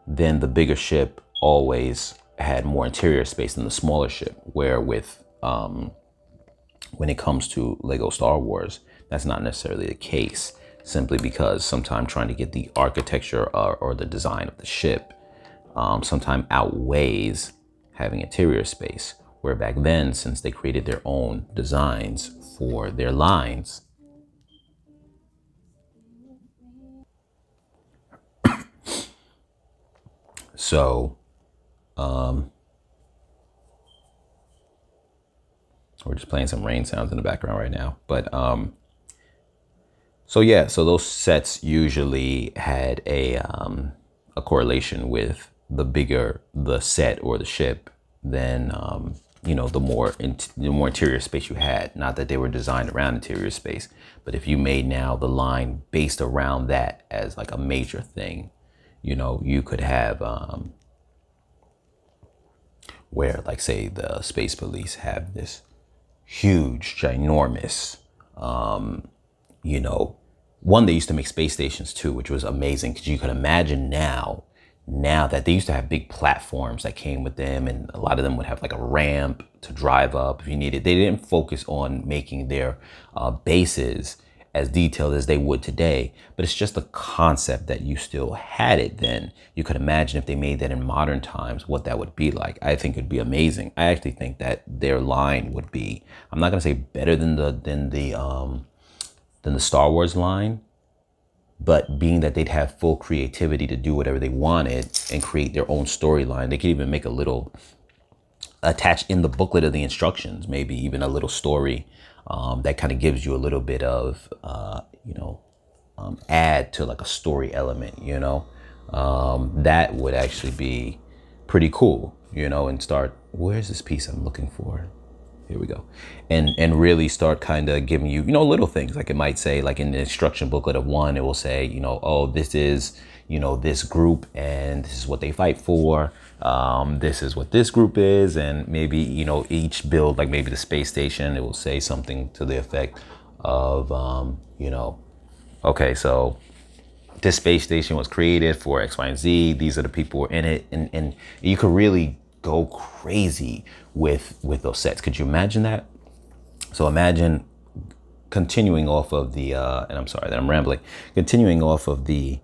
then the bigger ship always had more interior space than the smaller ship, where with when it comes to Lego Star Wars, that's not necessarily the case, simply because sometimes trying to get the architecture or the design of the ship sometimes outweighs having interior space, where back then, since they created their own designs for their lines, so we're just playing some rain sounds in the background right now, but so yeah, so those sets usually had a correlation with the bigger the set or the ship, then you know, the more interior space you had. Not that they were designed around interior space, but if you made now the line based around that as like a major thing, you know, you could have where, like, say the Space Police have this huge, ginormous, you know, one, they used to make space stations too, which was amazing, because you could imagine now that they used to have big platforms that came with them, and a lot of them would have like a ramp to drive up if you needed. They didn't focus on making their bases as detailed as they would today, but it's just a concept that you still had it then. You could imagine if they made that in modern times, what that would be like. I think it'd be amazing. I actually think that their line would be, I'm not gonna say better than the Star Wars line, but being that they'd have full creativity to do whatever they wanted and create their own storyline. They could even make a little, attach in the booklet of the instructions, maybe even a little story that kind of gives you a little bit of, you know, add to like a story element, you know. That would actually be pretty cool, you know, and start, where's this piece I'm looking for? Here we go. And really start kind of giving you, you know, little things. Like it might say, like in the instruction booklet of one, it will say, you know, oh, this is, you know, this group and this is what they fight for. This is what this group is. And maybe, you know, each build, like maybe the space station, it will say something to the effect, of, you know, okay, so this space station was created for X, Y, and Z. These are the people who are in it. And you could really go crazy with those sets. Could you imagine that? So imagine continuing off of the, and I'm sorry that I'm rambling, continuing off of the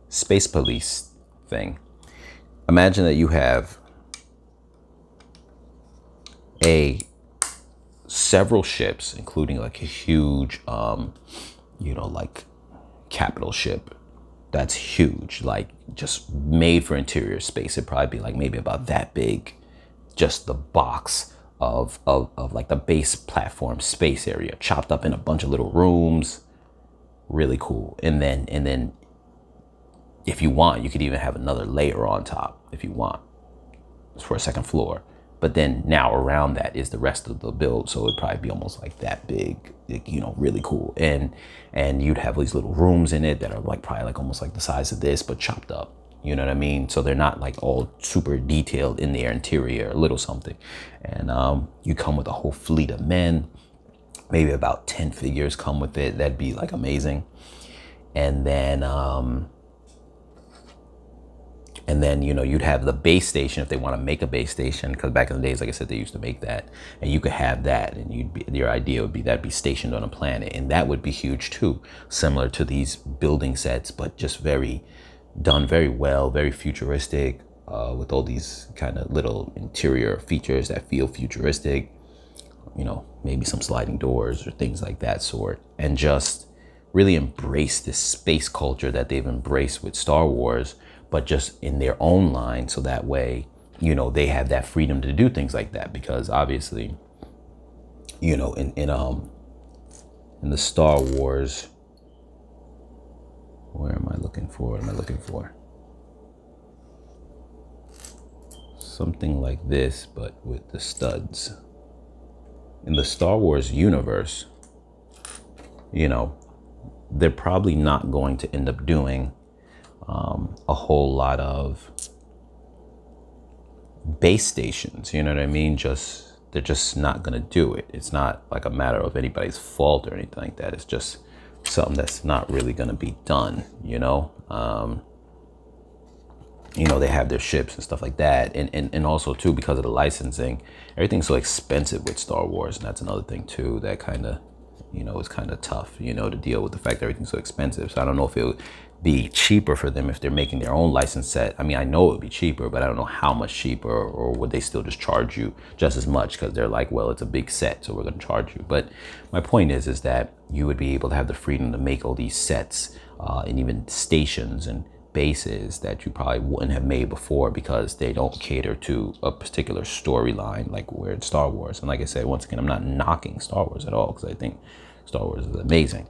space police thing. Imagine that you have several ships, including like a huge, you know, like capital ship that's huge, like just made for interior space. It'd probably be like maybe about that big, just the box of like the base platform space area, chopped up in a bunch of little rooms. Really cool. And then if you want, you could even have another layer on top if you want for a second floor. But then now around that is the rest of the build. So it'd probably be almost like that big, you know, really cool. And you'd have these little rooms in it that are like probably like almost like the size of this, but chopped up. You know what I mean? So they're not like all super detailed in their interior, a little something. And you come with a whole fleet of men, maybe about 10 figures come with it. That'd be like amazing. And then, you know, you'd have the base station if they want to make a base station, because back in the days, like I said, they used to make that, and you could have that, and your idea would be that'd be stationed on a planet, and that would be huge too, similar to these building sets, but just done very well, very futuristic, with all these kind of little interior features that feel futuristic, you know, maybe some sliding doors or things like that sort, and just really embrace this space culture that they've embraced with Star Wars, but just in their own line. So that way, you know, they have that freedom to do things like that, because obviously, you know, in the Star Wars, where am I looking for? What am I looking for? Something like this, but with the studs. In the Star Wars universe, you know, they're probably not going to end up doing a whole lot of base stations, you know what I mean? They're just not gonna do it. It's not like a matter of anybody's fault or anything like that. It's just something that's not really gonna be done, you know? You know, they have their ships and stuff like that. And also too, because of the licensing, everything's so expensive with Star Wars. And that's another thing too, that kind of, you know, is kind of tough, you know, to deal with the fact that everything's so expensive. So I don't know if it would be cheaper for them if they're making their own licensed set. I mean, I know it would be cheaper, but I don't know how much cheaper, or would they still just charge you just as much because they're like, well, it's a big set, so we're going to charge you. But my point is that you would be able to have the freedom to make all these sets and even stations and bases that you probably wouldn't have made before, because they don't cater to a particular storyline like we're in Star Wars. And like I said, once again, I'm not knocking Star Wars at all, because I think Star Wars is amazing,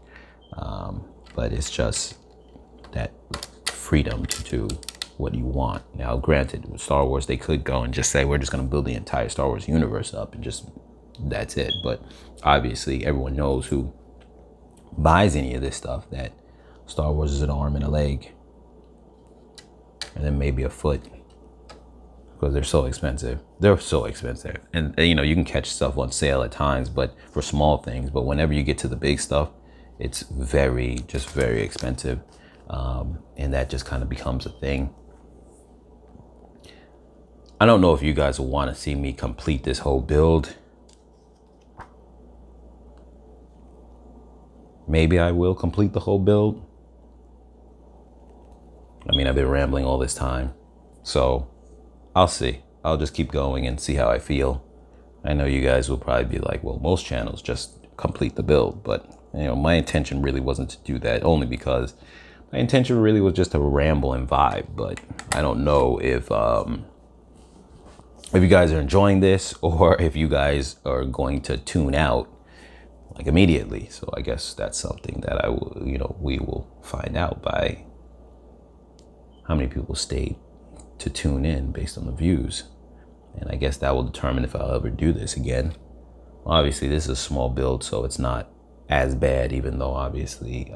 but it's just that freedom to do what you want. Now granted, with Star Wars, they could go and just say, we're just going to build the entire Star Wars universe up and just that's it. But obviously everyone knows who buys any of this stuff that Star Wars is an arm and a leg, and then maybe a foot, because they're so expensive. They're so expensive. And you know, you can catch stuff on sale at times, but for small things. But whenever you get to the big stuff, it's very expensive. And that just kind of becomes a thing. I don't know if you guys will want to see me complete this whole build. Maybe I will complete the whole build. I mean, I've been rambling all this time, so I'll see. I'll just keep going and see how I feel. I know you guys will probably be like, well, most channels just complete the build, but you know, my intention really wasn't to do that, only because my intention really was just to ramble and vibe. But I don't know if you guys are enjoying this, or if you guys are going to tune out like immediately. So I guess that's something that I will, you know, we will find out by how many people stayed to tune in based on the views. And I guess that will determine if I'll ever do this again. Obviously, this is a small build, so it's not as bad, even though obviously,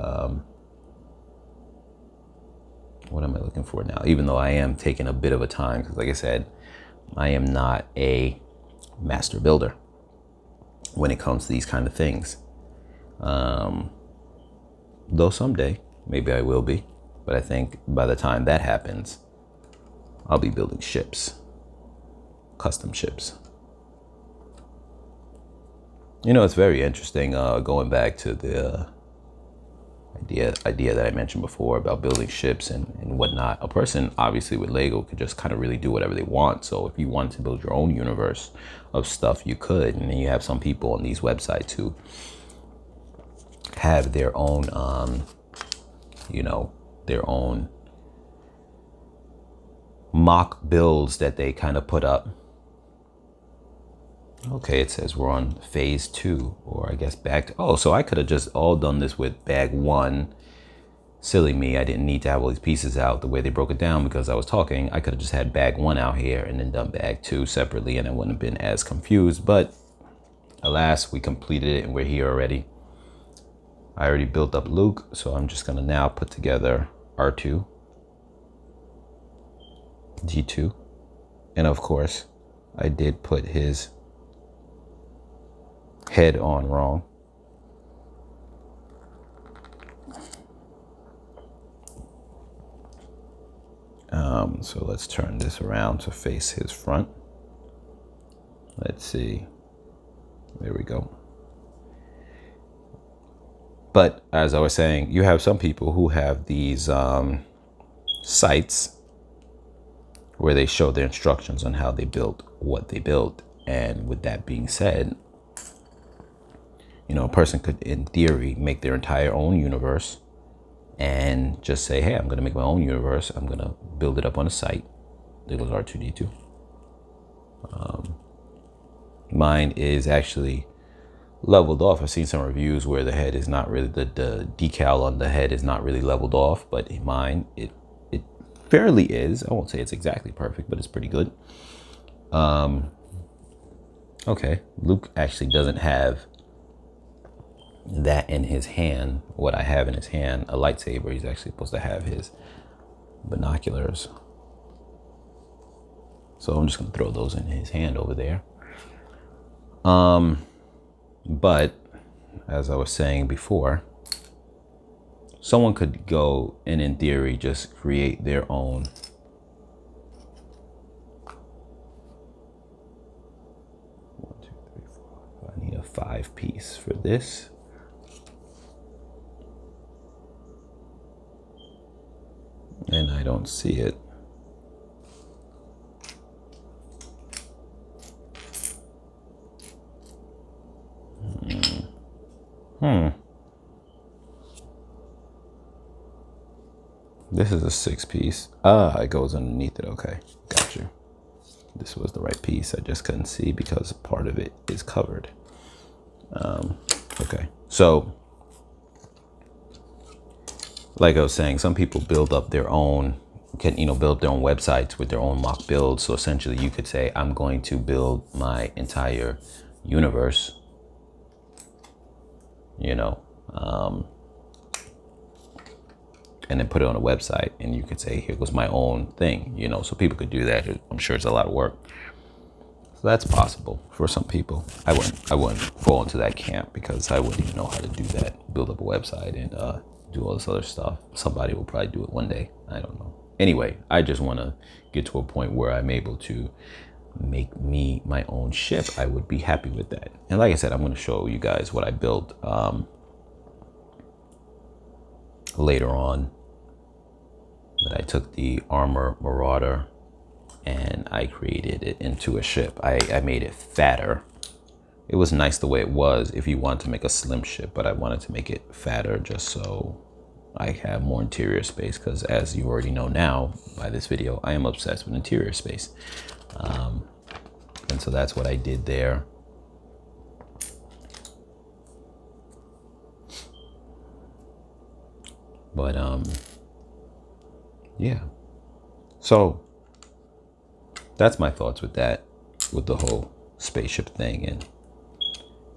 what am I looking for now? Even though I am taking a bit of a time, because like I said, I am not a master builder when it comes to these kind of things. Though someday, maybe I will be. But I think by the time that happens, I'll be building ships. Custom ships. You know, it's very interesting, going back to the idea that I mentioned before about building ships and whatnot. A person, obviously, with Lego could just kind of really do whatever they want. So if you wanted to build your own universe of stuff, you could. And then you have some people on these websites who have their own, you know, their own mock builds that they kind of put up. Okay, it says we're on phase 2, or I guess back to, oh, so I could have just all done this with bag 1. Silly me, I didn't need to have all these pieces out the way they broke it down because I was talking. I could have just had bag 1 out here and then done bag 2 separately, and I wouldn't have been as confused. But alas, we completed it and we're here already. I already built up Luke, so I'm just gonna now put together R2, G2, and of course, I did put his head on wrong. So let's turn this around to face his front. Let's see. There we go. But as I was saying, you have some people who have these sites where they show their instructions on how they built what they built. And with that being said, you know, a person could, in theory, make their entire own universe and just say, hey, I'm going to make my own universe. I'm going to build it up on a site. There goes R2-D2. Mine is actually leveled off. I've seen some reviews where the head is not really, the decal on the head is not really leveled off, but in mine, it fairly is. I won't say it's exactly perfect, but it's pretty good. Okay, Luke actually doesn't have that in his hand. What I have in his hand, a lightsaber. He's actually supposed to have his binoculars. So I'm just gonna throw those in his hand over there. But as I was saying before, someone could go and in theory just create their own I need a 5-piece for this. And I don't see it. This is a 6-piece. Ah, it goes underneath it. Okay, got you. This was the right piece. I just couldn't see because part of it is covered. Okay, so like I was saying, some people build up their own, build up their own websites with their own mock builds. So essentially you could say, I'm going to build my entire universe, and then put it on a website, and you could say, here goes my own thing, so people could do that. I'm sure it's a lot of work. So that's possible for some people. I wouldn't fall into that camp because I wouldn't even know how to do that, build up a website and do all this other stuff. Somebody will probably do it one day. I don't know. Anyway, I just want to get to a point where I'm able to make me my own ship. I would be happy with that. And like I said, I'm going to show you guys what I built later on. That I took the armor marauder and I created it into a ship. I made it fatter. It was nice the way it was if you wanted to make a slim ship, but I wanted to make it fatter just so I have more interior space, because as you already know now by this video, I am obsessed with interior space. And so that's what I did there. But yeah, so that's my thoughts with that, with the whole spaceship thing.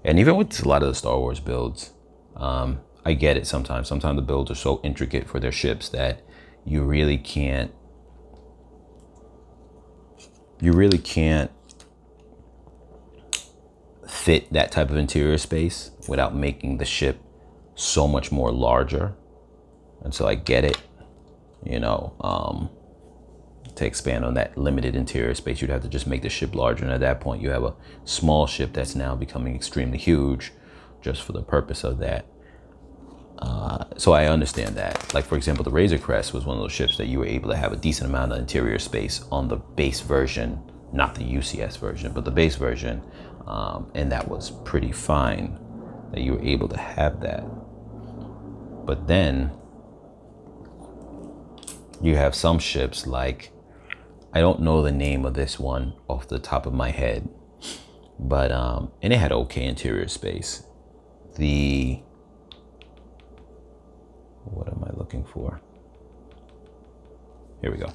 And even with a lot of the Star Wars builds, I get it sometimes. Sometimes the builds are so intricate for their ships that you really can't fit that type of interior space without making the ship so much more larger. And so I get it, you know, to expand on that limited interior space, you'd have to just make the ship larger. And at that point, you have a small ship that's now becoming extremely huge just for the purpose of that. So I understand that. Like, for example, the Razor Crest was one of those ships that you were able to have a decent amount of interior space on the base version, not the UCS version, but the base version. And that was pretty fine that you were able to have that. But then you have some ships like, I don't know the name of this one off the top of my head, but and it had okay interior space. What am I looking for? Here we go.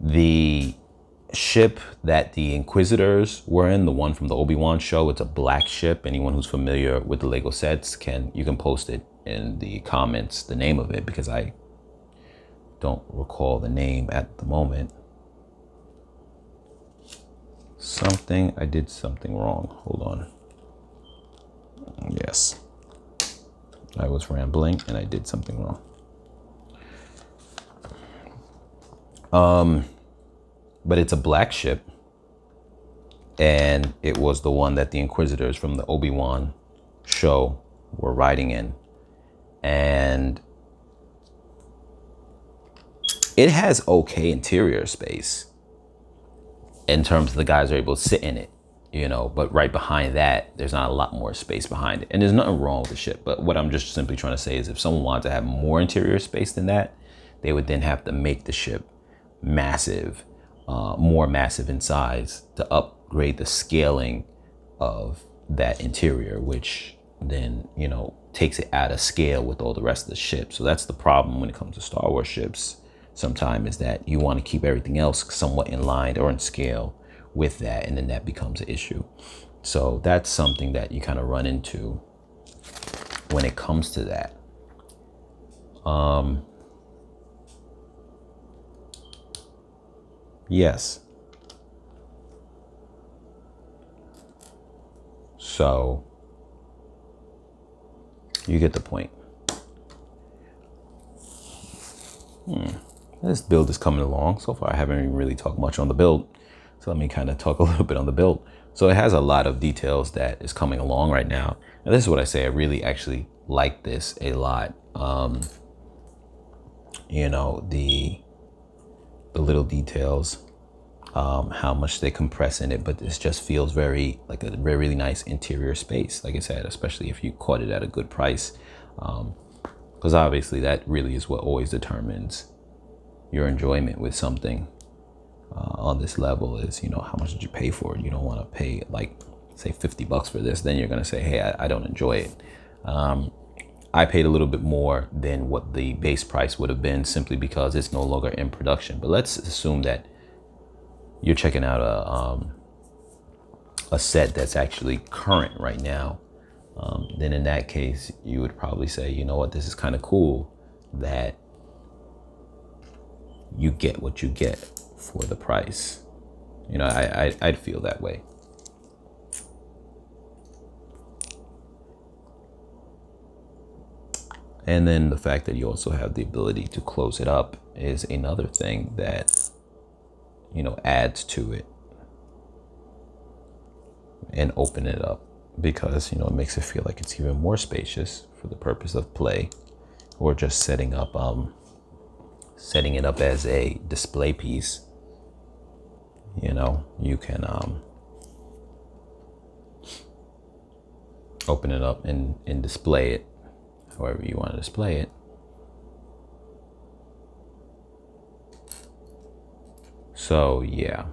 The ship that the Inquisitors were in, the one from the Obi-Wan show, it's a black ship. Anyone who's familiar with the Lego sets you can post it in the comments, the name of it, because I don't recall the name at the moment. I did something wrong. Hold on. Yes. I was rambling and I did something wrong. But it's a black ship, and it was the one that the Inquisitors from the Obi-Wan show were riding in. And it has okay interior space in terms of the guys are able to sit in it, you know, but right behind that, there's not a lot more space behind it. And there's nothing wrong with the ship. But what I'm just simply trying to say is if someone wanted to have more interior space than that, they would then have to make the ship massive, more massive in size to upgrade the scaling of that interior, which then, you know, takes it out of scale with all the rest of the ship. So that's the problem when it comes to Star Wars ships sometimes, is that you want to keep everything else somewhat in line or in scale with that, and then that becomes an issue. So that's something that you kind of run into when it comes to that. Yes. So you get the point. This build is coming along. So far, I haven't even really talked much on the build. So let me kind of talk a little bit on the build. So it has a lot of details that is coming along right now. And this is what I say, I really actually like this a lot. You know, the little details, how much they compress in it, but this just feels very like a very, really nice interior space. Like I said, especially if you caught it at a good price, because obviously that really is what always determines your enjoyment with something on this level is, you know, how much did you pay for it? You don't want to pay like say $50 for this, then you're going to say, hey, I don't enjoy it. I paid a little bit more than what the base price would have been simply because it's no longer in production. But let's assume that you're checking out a set that's actually current right now. Then in that case, you would probably say, you know what, this is kind of cool that you get what you get for the price. You know, I'd feel that way. And then the fact that you also have the ability to close it up is another thing that, you know, adds to it, and open it up because, you know, it makes it feel like it's even more spacious for the purpose of play or just setting it up as a display piece. You know, you can open it up and display it however you want to display it. So yeah,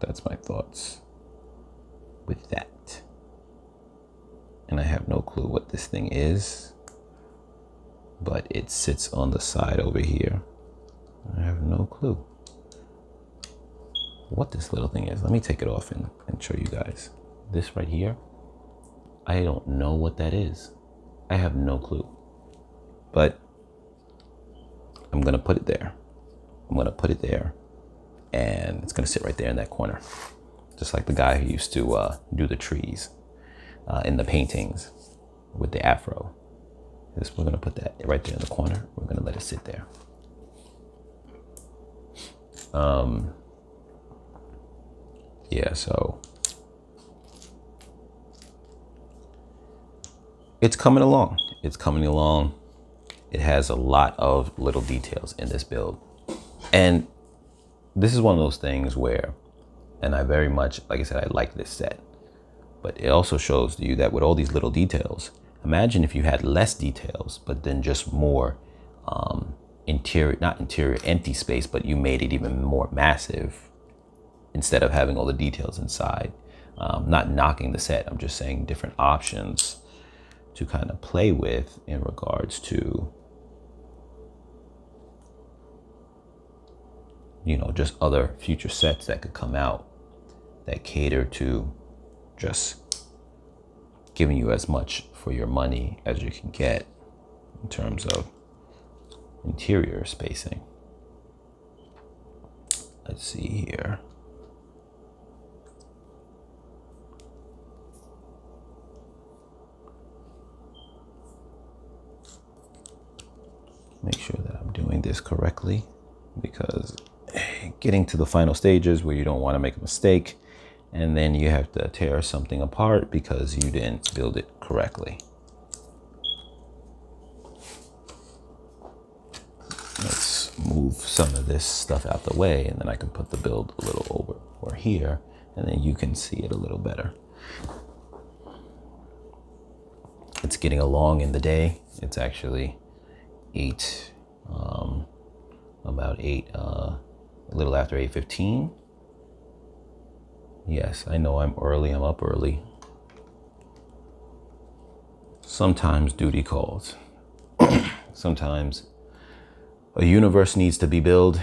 that's my thoughts with that. And I have no clue what this thing is, but it sits on the side over here. I have no clue what this little thing is. Let me take it off and show you guys. This right here, I don't know what that is. I have no clue, but I'm gonna put it there. I'm gonna put it there, and it's gonna sit right there in that corner. just like the guy who used to do the trees in the paintings with the afro. We're gonna put that right there in the corner. We're gonna let it sit there. Yeah, so it's coming along. It's coming along. It has a lot of little details in this build. And this is one of those things where, and I very much, like I said, I like this set, but it also shows you that with all these little details, imagine if you had less details, but then just more empty space, but you made it even more massive instead of having all the details inside. Not knocking the set, I'm just saying different options to kind of play with in regards to, you know, just other future sets that could come out that cater to just giving you as much for your money as you can get in terms of interior spacing. Let's see here. Make sure that I'm doing this correctly, because getting to the final stages where you don't want to make a mistake and then you have to tear something apart because you didn't build it correctly. Let's move some of this stuff out the way, and then I can put the build a little over or here, and then you can see it a little better. It's getting along in the day. It's actually about 8, a little after 8:15. Yes, I know I'm early, I'm up early. Sometimes duty calls. Sometimes a universe needs to be built,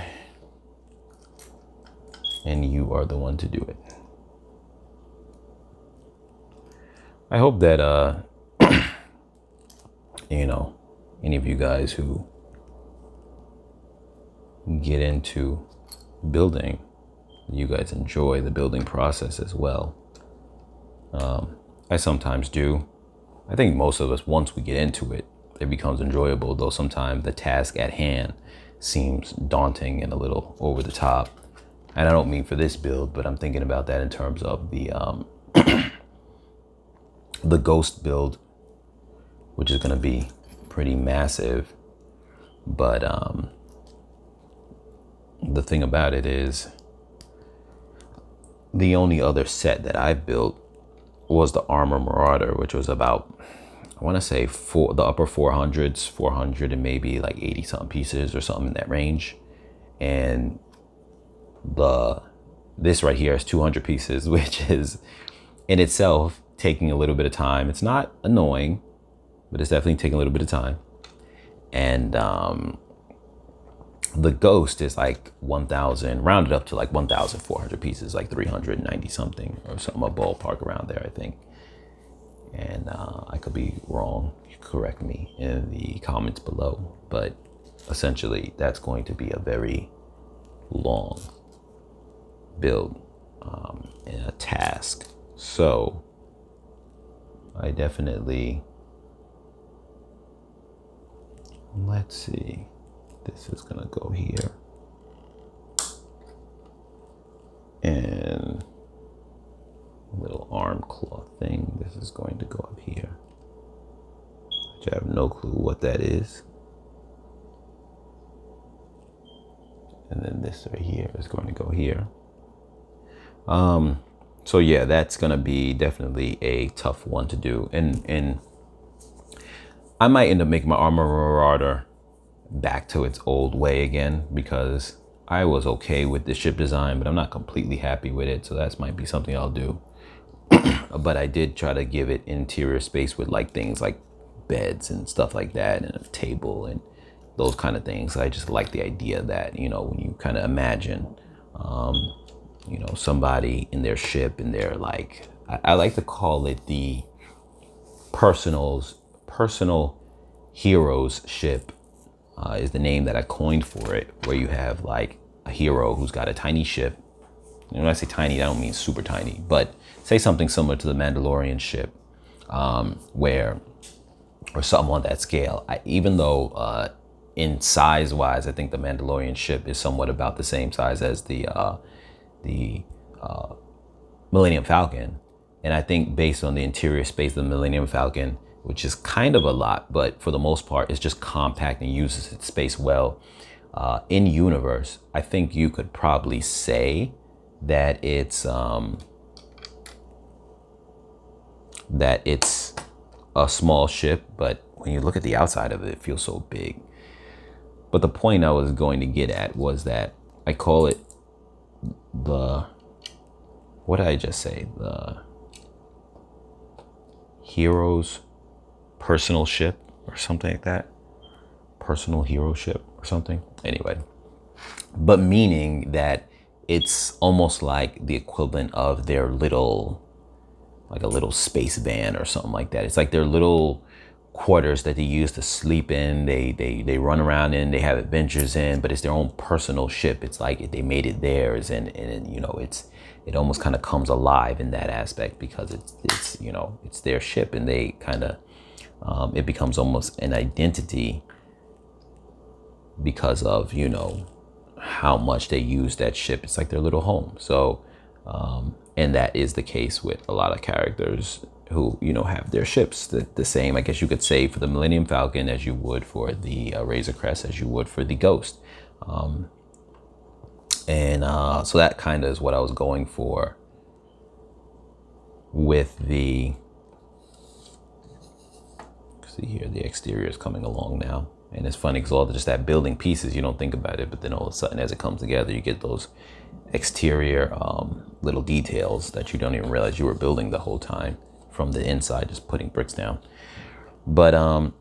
and you are the one to do it. I hope that, you know, any of you guys who get into building, you guys enjoy the building process as well. I sometimes do. I think most of us, once we get into it, it becomes enjoyable, though sometimes the task at hand seems daunting and a little over the top. And I don't mean for this build, but I'm thinking about that in terms of the the ghost build, which is going to be pretty massive. But the thing about it is, the only other set that I built was the Armor Marauder, which was about, I want to say the upper 400s, 400 and maybe like 80 something pieces or something in that range. And this right here is 200 pieces, which is in itself taking a little bit of time. It's not annoying, but it's definitely taking a little bit of time. And the ghost is like 1,000, rounded up to like 1,400 pieces, like 390 something or something, a ballpark around there, I think. And I could be wrong. You correct me in the comments below. But essentially, that's going to be a very long build and a task. So I definitely, let's see, this is gonna go here, and a little arm cloth thing, this is going to go up here, which I have no clue what that is. And then this right here is going to go here. So yeah, that's gonna be definitely a tough one to do, and I might end up making my Armor Marauder back to its old way again, because I was okay with the ship design, but I'm not completely happy with it. So that might be something I'll do. But I did try to give it interior space with like things like beds and stuff like that, and a table and those kind of things. I just like the idea that, you know, when you kind of imagine, you know, somebody in their ship, and they're like, I like to call it the personal heroes ship, is the name that I coined for it, where you have like a hero who's got a tiny ship, And when I say tiny, I don't mean super tiny, but say something similar to the Mandalorian ship, or something on that scale. Even though in size wise, I think the Mandalorian ship is somewhat about the same size as the Millennium Falcon. And I think based on the interior space of the Millennium Falcon, which is kind of a lot, but for the most part, it's just compact and uses its space well. In universe, I think you could probably say that it's a small ship, but when you look at the outside of it, it feels so big. But the point I was going to get at was that I call it what did I just say? The hero's personal ship or something like that. Personal hero ship or something. Anyway, but meaning that it's almost like the equivalent of their little, like a little space van or something like that. It's like their little quarters that they use to sleep in. They run around in, they have adventures in, but it's their own personal ship. It's like they made it theirs, and you know, it almost kind of comes alive in that aspect because it's you know, it's their ship, and they kind of it becomes almost an identity because of, you know, how much they use that ship. It's like their little home. So and that is the case with a lot of characters who, you know, have their ships the same, I guess you could say, for the Millennium Falcon as you would for the Razor Crest, as you would for the Ghost. So that kind of is what I was going for with the, see here, the exterior is coming along now. And it's funny because all just that building pieces, you don't think about it, but then all of a sudden as it comes together, you get those exterior little details that you don't even realize you were building the whole time from the inside, just putting bricks down. But no,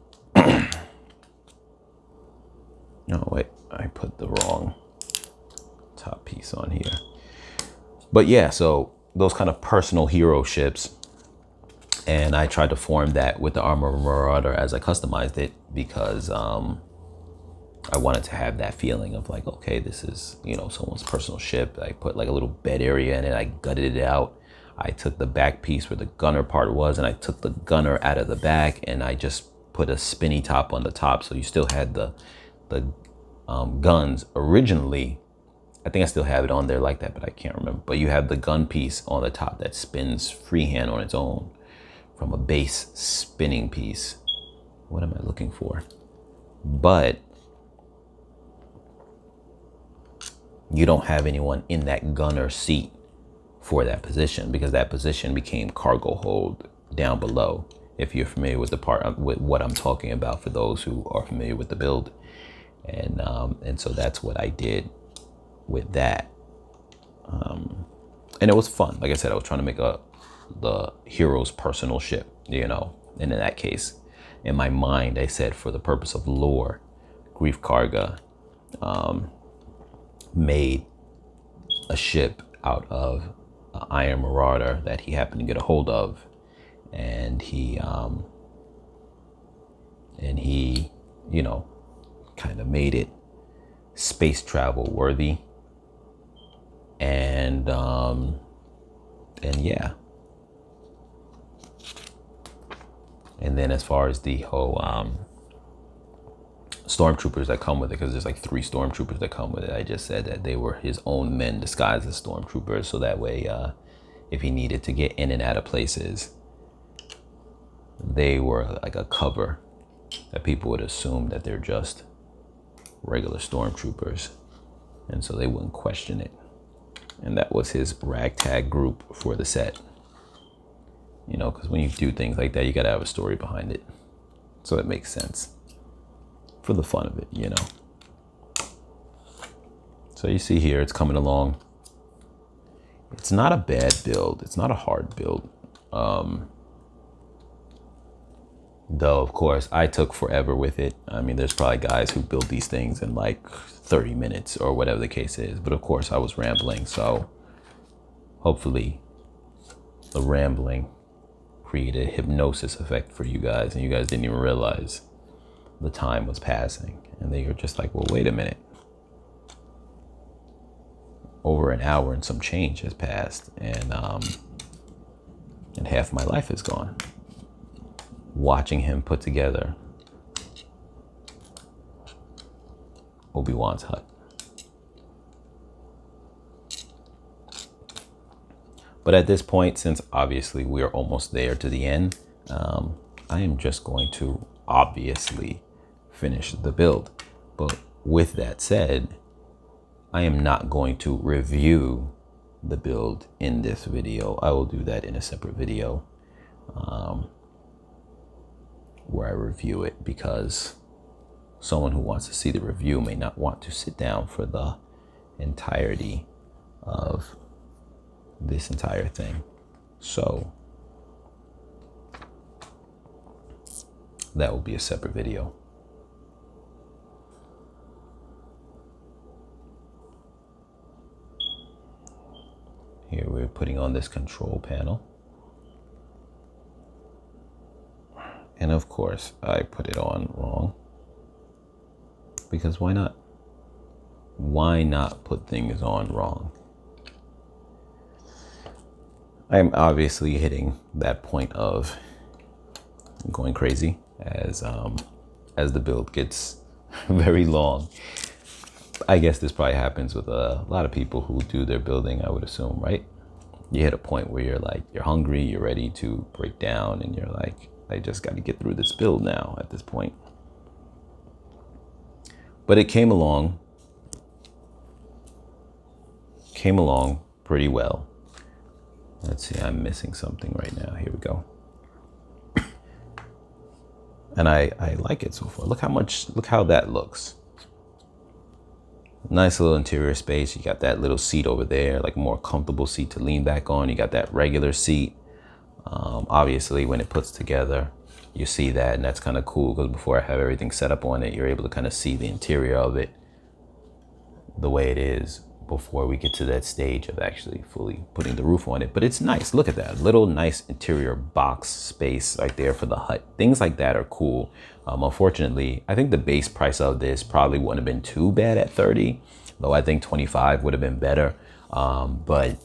wait, I put the wrong top piece on here. But yeah, so those kind of personal hero ships, and I tried to form that with the Armor Marauder as I customized it because I wanted to have that feeling of like, okay, this is, you know, someone's personal ship. I put like a little bed area in it. I gutted it out. I took the back piece where the gunner part was, and I took the gunner out of the back, and I just put a spinny top on the top. So you still had the guns originally. I think I still have it on there like that, but I can't remember. But you have the gun piece on the top that spins freehand on its own from a base spinning piece. What am I looking for? But you don't have anyone in that gunner seat for that position, because that position became cargo hold down below. If you're familiar with the part with what I'm talking about, for those who are familiar with the build, and so that's what I did with that, and it was fun. Like I said, I was trying to make the hero's personal ship, you know. And in that case, in my mind, I said for the purpose of lore, Grief Karga made a ship out of an Iron Marauder that he happened to get a hold of, and he you know, kind of made it space travel worthy, and yeah. And then as far as the whole stormtroopers that come with it, because there's like 3 stormtroopers that come with it, I just said that they were his own men disguised as stormtroopers, so that way if he needed to get in and out of places, they were like a cover that people would assume that they're just regular stormtroopers, and so they wouldn't question it. And that was his ragtag group for the set, you know, because when you do things like that, you got to have a story behind it, so it makes sense for the fun of it, you know. So you see here, it's coming along. It's not a bad build. It's not a hard build. Though, of course, I took forever with it. I mean, there's probably guys who build these things in like 30 minutes or whatever the case is. But of course, I was rambling. So hopefully the rambling created a hypnosis effect for you guys, and you guys didn't even realize the time was passing. And they were just like, well, wait a minute. over an hour and some change has passed, and half my life is gone watching him put together Obi-Wan's hut. But at this point, since obviously we are almost there to the end, I am just going to obviously finish the build. But with that said, I am not going to review the build in this video. I will do that in a separate video where I review it, because someone who wants to see the review may not want to sit down for the entirety of this entire thing. So that will be a separate video. Here we're putting on this control panel. And of course I put it on wrong, because why not? Why not put things on wrong? I'm obviously hitting that point of going crazy as the build gets very long. I guess this probably happens with a lot of people who do their building, I would assume, right? You hit a point where you're like, you're hungry, you're ready to break down, and you're like, I just got to get through this build now at this point. But it came along pretty well. Let's see, I'm missing something right now. Here we go. And I like it so far. Look how that looks. Nice little interior space. You got that little seat over there, like a more comfortable seat to lean back on. You got that regular seat. Obviously, when it puts together, you see that, and that's kind of cool, because before I have everything set up on it, you're able to kind of see the interior of it the way it is before we get to that stage of actually fully putting the roof on it. But it's nice. Look at that little nice interior box space right there for the hut. Things like that are cool. Unfortunately, I think the base price of this probably wouldn't have been too bad at 30, though I think 25 would have been better. But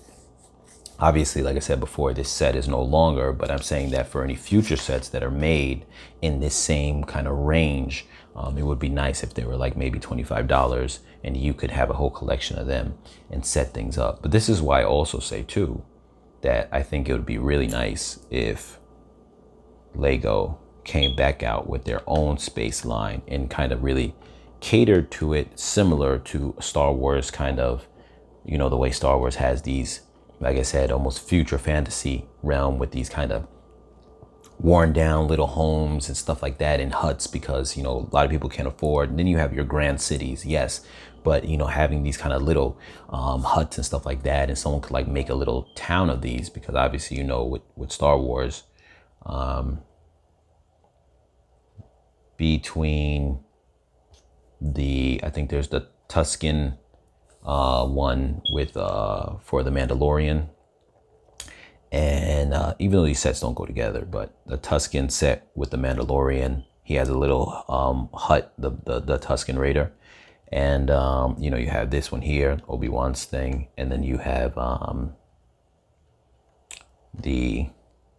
obviously, like I said before, this set is no longer, but I'm saying that for any future sets that are made in this same kind of range, it would be nice if they were like maybe $25 and you could have a whole collection of them and set things up. But this is why I also say too, that I think it would be really nice if Lego came back out with their own space line and kind of really catered to it, similar to Star Wars, kind of, you know, the way Star Wars has these, like I said, almost future fantasy realm with these kind of worn down little homes and stuff like that, and huts, because, you know, a lot of people can't afford. And then you have your grand cities, yes, but, you know, having these kind of little huts and stuff like that, and someone could like make a little town of these, because obviously, you know, with Star Wars, between I think there's the Tuscan one with for the Mandalorian, and even though these sets don't go together, but the Tuscan set with the Mandalorian, he has a little hut, the Tuscan Raider, and you know, you have this one here, Obi-Wan's thing, and then you have the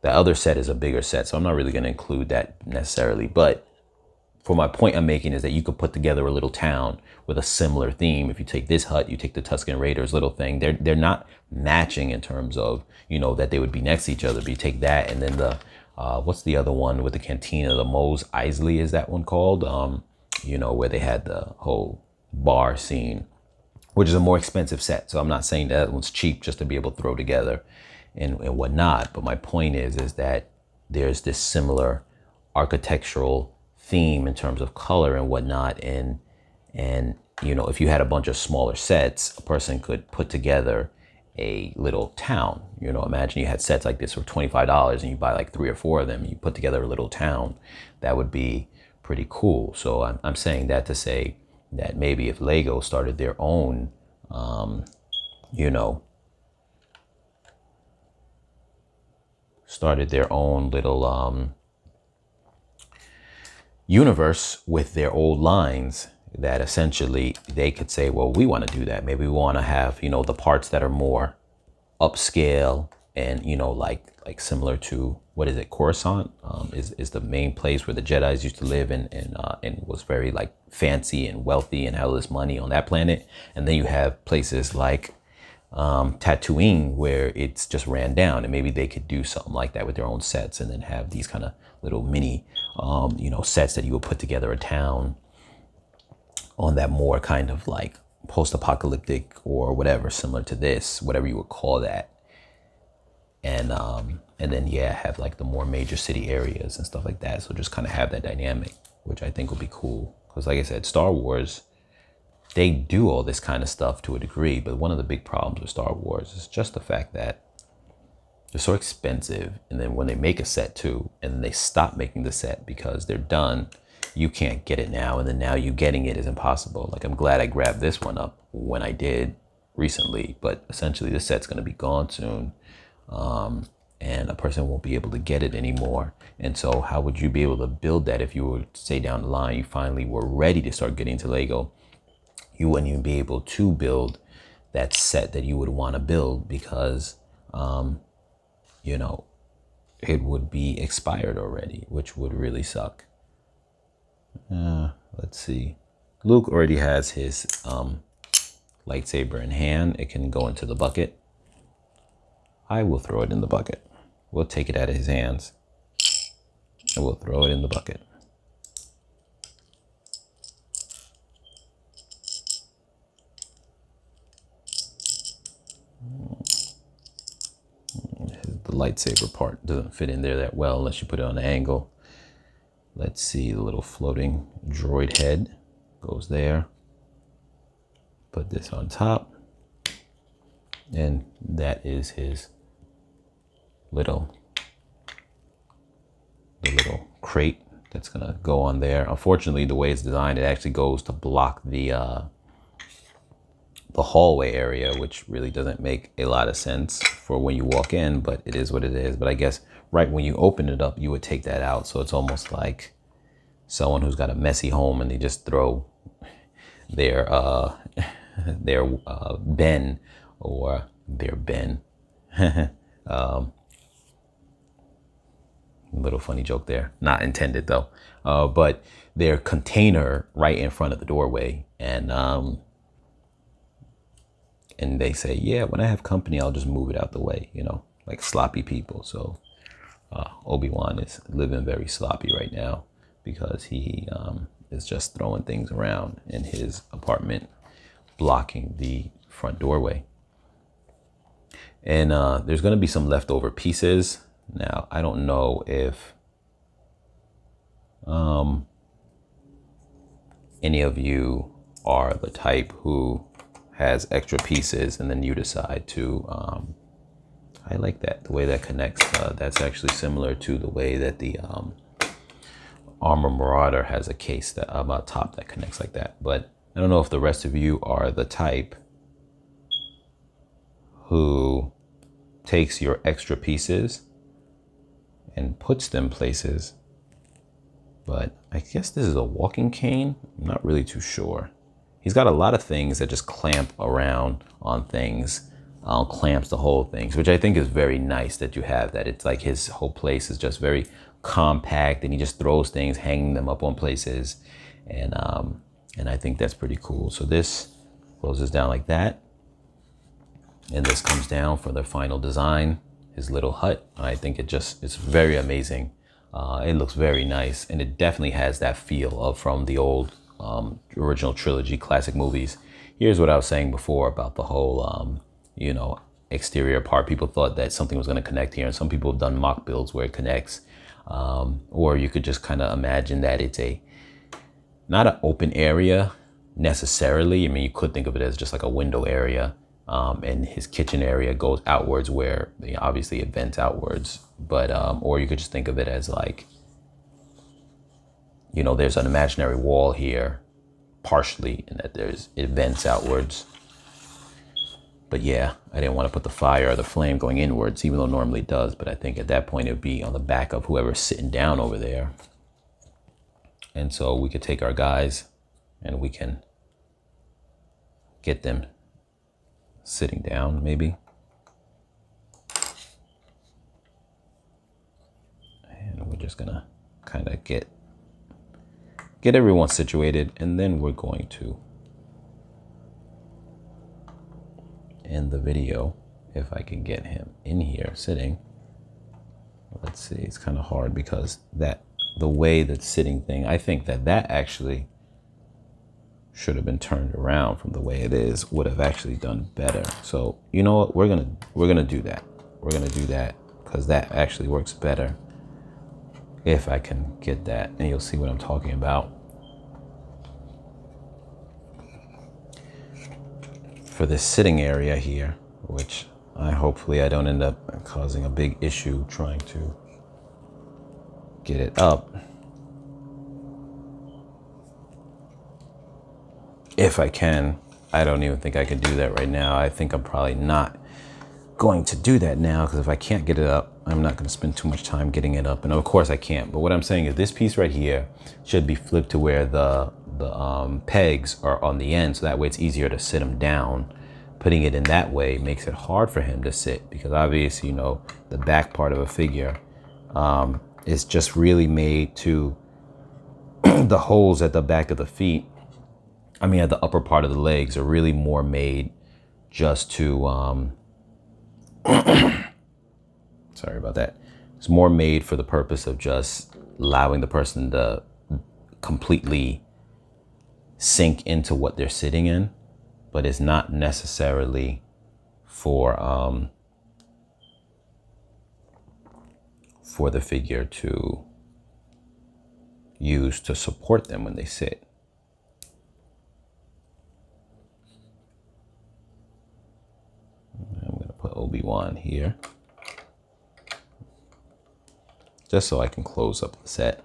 other set is a bigger set, so I'm not really going to include that necessarily. But for my point I'm making is that you could put together a little town with a similar theme. If you take this hut, you take the Tuscan Raiders little thing, they're not matching in terms of, you know, that they would be next to each other. But you take that, and then the what's the other one with the cantina, the Mos Eisley is that one called, you know, where they had the whole bar scene, which is a more expensive set. So I'm not saying that one's cheap just to be able to throw together and whatnot. But my point is that there's this similar architectural theme in terms of color and whatnot, and you know, if you had a bunch of smaller sets, a person could put together a little town. You know, imagine you had sets like this for $25 and you buy like 3 or 4 of them, you put together a little town. That would be pretty cool. So I'm saying that to say that maybe if Lego started their own you know, started their own little universe with their old lines, that essentially they could say, well, we want to do that. Maybe we want to have, you know, the parts that are more upscale and, you know, like similar to, what is it, Coruscant is the main place where the Jedis used to live, and was very like fancy and wealthy and had all this money on that planet. And then you have places like Tatooine where it's just ran down, and maybe they could do something like that with their own sets, and then have these kind of little mini you know, sets that you would put together a town on that more kind of like post-apocalyptic or whatever, similar to this, whatever you would call that. And then, yeah, have like the more major city areas and stuff like that. So just kind of have that dynamic, which I think would be cool. Because like I said, Star Wars, they do all this kind of stuff to a degree. But one of the big problems with Star Wars is just the fact that they're so expensive. And then when they make a set too, and then they stop making the set because they're done, you can't get it now. And then now you getting it is impossible. Like, I'm glad I grabbed this one up when I did recently, but essentially the set's going to be gone soon. And a person won't be able to get it anymore. And so how would you be able to build that if you were, say, down the line, you finally were ready to start getting into Lego? You wouldn't even be able to build that set that you would want to build because, you know, it would be expired already, which would really suck. Let's see. Luke already has his lightsaber in hand. It can go into the bucket. I will throw it in the bucket. We'll take it out of his hands and we'll throw it in the bucket. The lightsaber part doesn't fit in there that well unless you put it on an angle. Let's see, the little floating droid head goes there. Put this on top. And that is his little crate that's gonna go on there. Unfortunately, the way it's designed, it actually goes to block the hallway area, which really doesn't make a lot of sense for when you walk in, but it is what it is. But I guess right when you open it up, you would take that out. So it's almost like someone who's got a messy home and they just throw their bin or their bin. Little funny joke there, not intended though. But their container right in front of the doorway, and they say, yeah, when I have company, I'll just move it out the way, you know, like sloppy people. So Obi-Wan is living very sloppy right now because he is just throwing things around in his apartment, blocking the front doorway. And there's going to be some leftover pieces. Now, I don't know if any of you are the type who has extra pieces and then you decide to, I like that, the way that connects. That's actually similar to the way that the Armor Marauder has a case that about top that connects like that. But I don't know if the rest of you are the type who takes your extra pieces and puts them places. But I guess this is a walking cane. I'm not really too sure. He's got a lot of things that just clamp around on things, clamps the whole things, which I think is very nice that you have that. It's like his whole place is just very compact and he just throws things, hanging them up on places. And I think that's pretty cool. So this closes down like that. And this comes down for the final design, his little hut. I think it's very amazing. It looks very nice, and it definitely has that feel of from the old original trilogy classic movies. Here's what I was saying before about the whole, you know, exterior part. People thought that something was going to connect here, and some people have done mock builds where it connects. Or you could just kind of imagine that it's not an open area necessarily. I mean, you could think of it as just like a window area. And his kitchen area goes outwards where, you know, obviously it vents outwards, but, or you could just think of it as like, you know, there's an imaginary wall here partially and that it vents outwards. But yeah, I didn't want to put the fire or the flame going inwards, even though normally it does. But I think at that point it would be on the back of whoever's sitting down over there. And so we could take our guys and we can get them sitting down maybe. And we're just gonna kind of get everyone situated, and then we're going to end the video if I can get him in here sitting. Let's see, it's kind of hard because the way that sitting thing, I think that actually should have been turned around from the way it is, would have actually done better. So you know what, we're gonna do that. We're gonna do that because that actually works better if I can get that, and you'll see what I'm talking about. For this sitting area here, which hopefully I don't end up causing a big issue trying to get it up. If I can, I don't even think I can do that right now. I think I'm probably not going to do that now, because if I can't get it up, I'm not going to spend too much time getting it up. And of course I can't. But what I'm saying is this piece right here should be flipped to where the pegs are on the end, so that way it's easier to sit him down. Putting it in that way makes it hard for him to sit, because obviously, you know, the back part of a figure is just really made to the holes at the back of the feet. I mean, at the upper part of the legs are really more made just to, sorry about that. It's more made for the purpose of just allowing the person to completely sink into what they're sitting in, but it's not necessarily for the figure to use to support them when they sit. I'm going to put Obi-Wan here just so I can close up the set.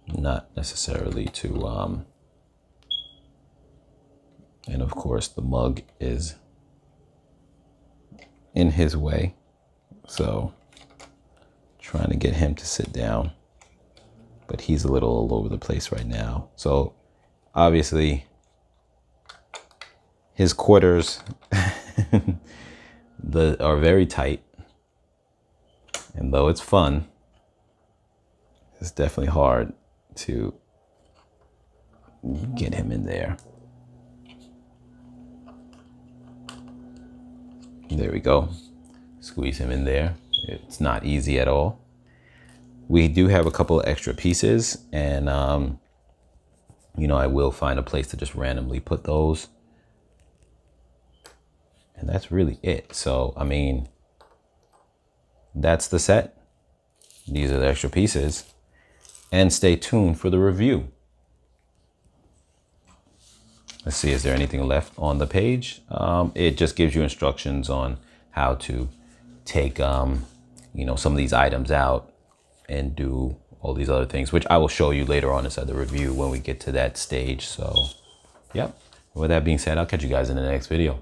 Not necessarily to, and of course the mug is in his way, so trying to get him to sit down, but he's a little all over the place right now. So obviously his quarters are very tight, and though it's fun, it's definitely hard to get him in there. There we go. Squeeze him in there. It's not easy at all. We do have a couple of extra pieces, and you know, I will find a place to just randomly put those. And that's really it. So, I mean, that's the set. These are the extra pieces. And stay tuned for the review. Let's see, is there anything left on the page? It just gives you instructions on how to take, you know, some of these items out and do all these other things, which I will show you later on inside the review when we get to that stage. So, yep. With that being said, I'll catch you guys in the next video.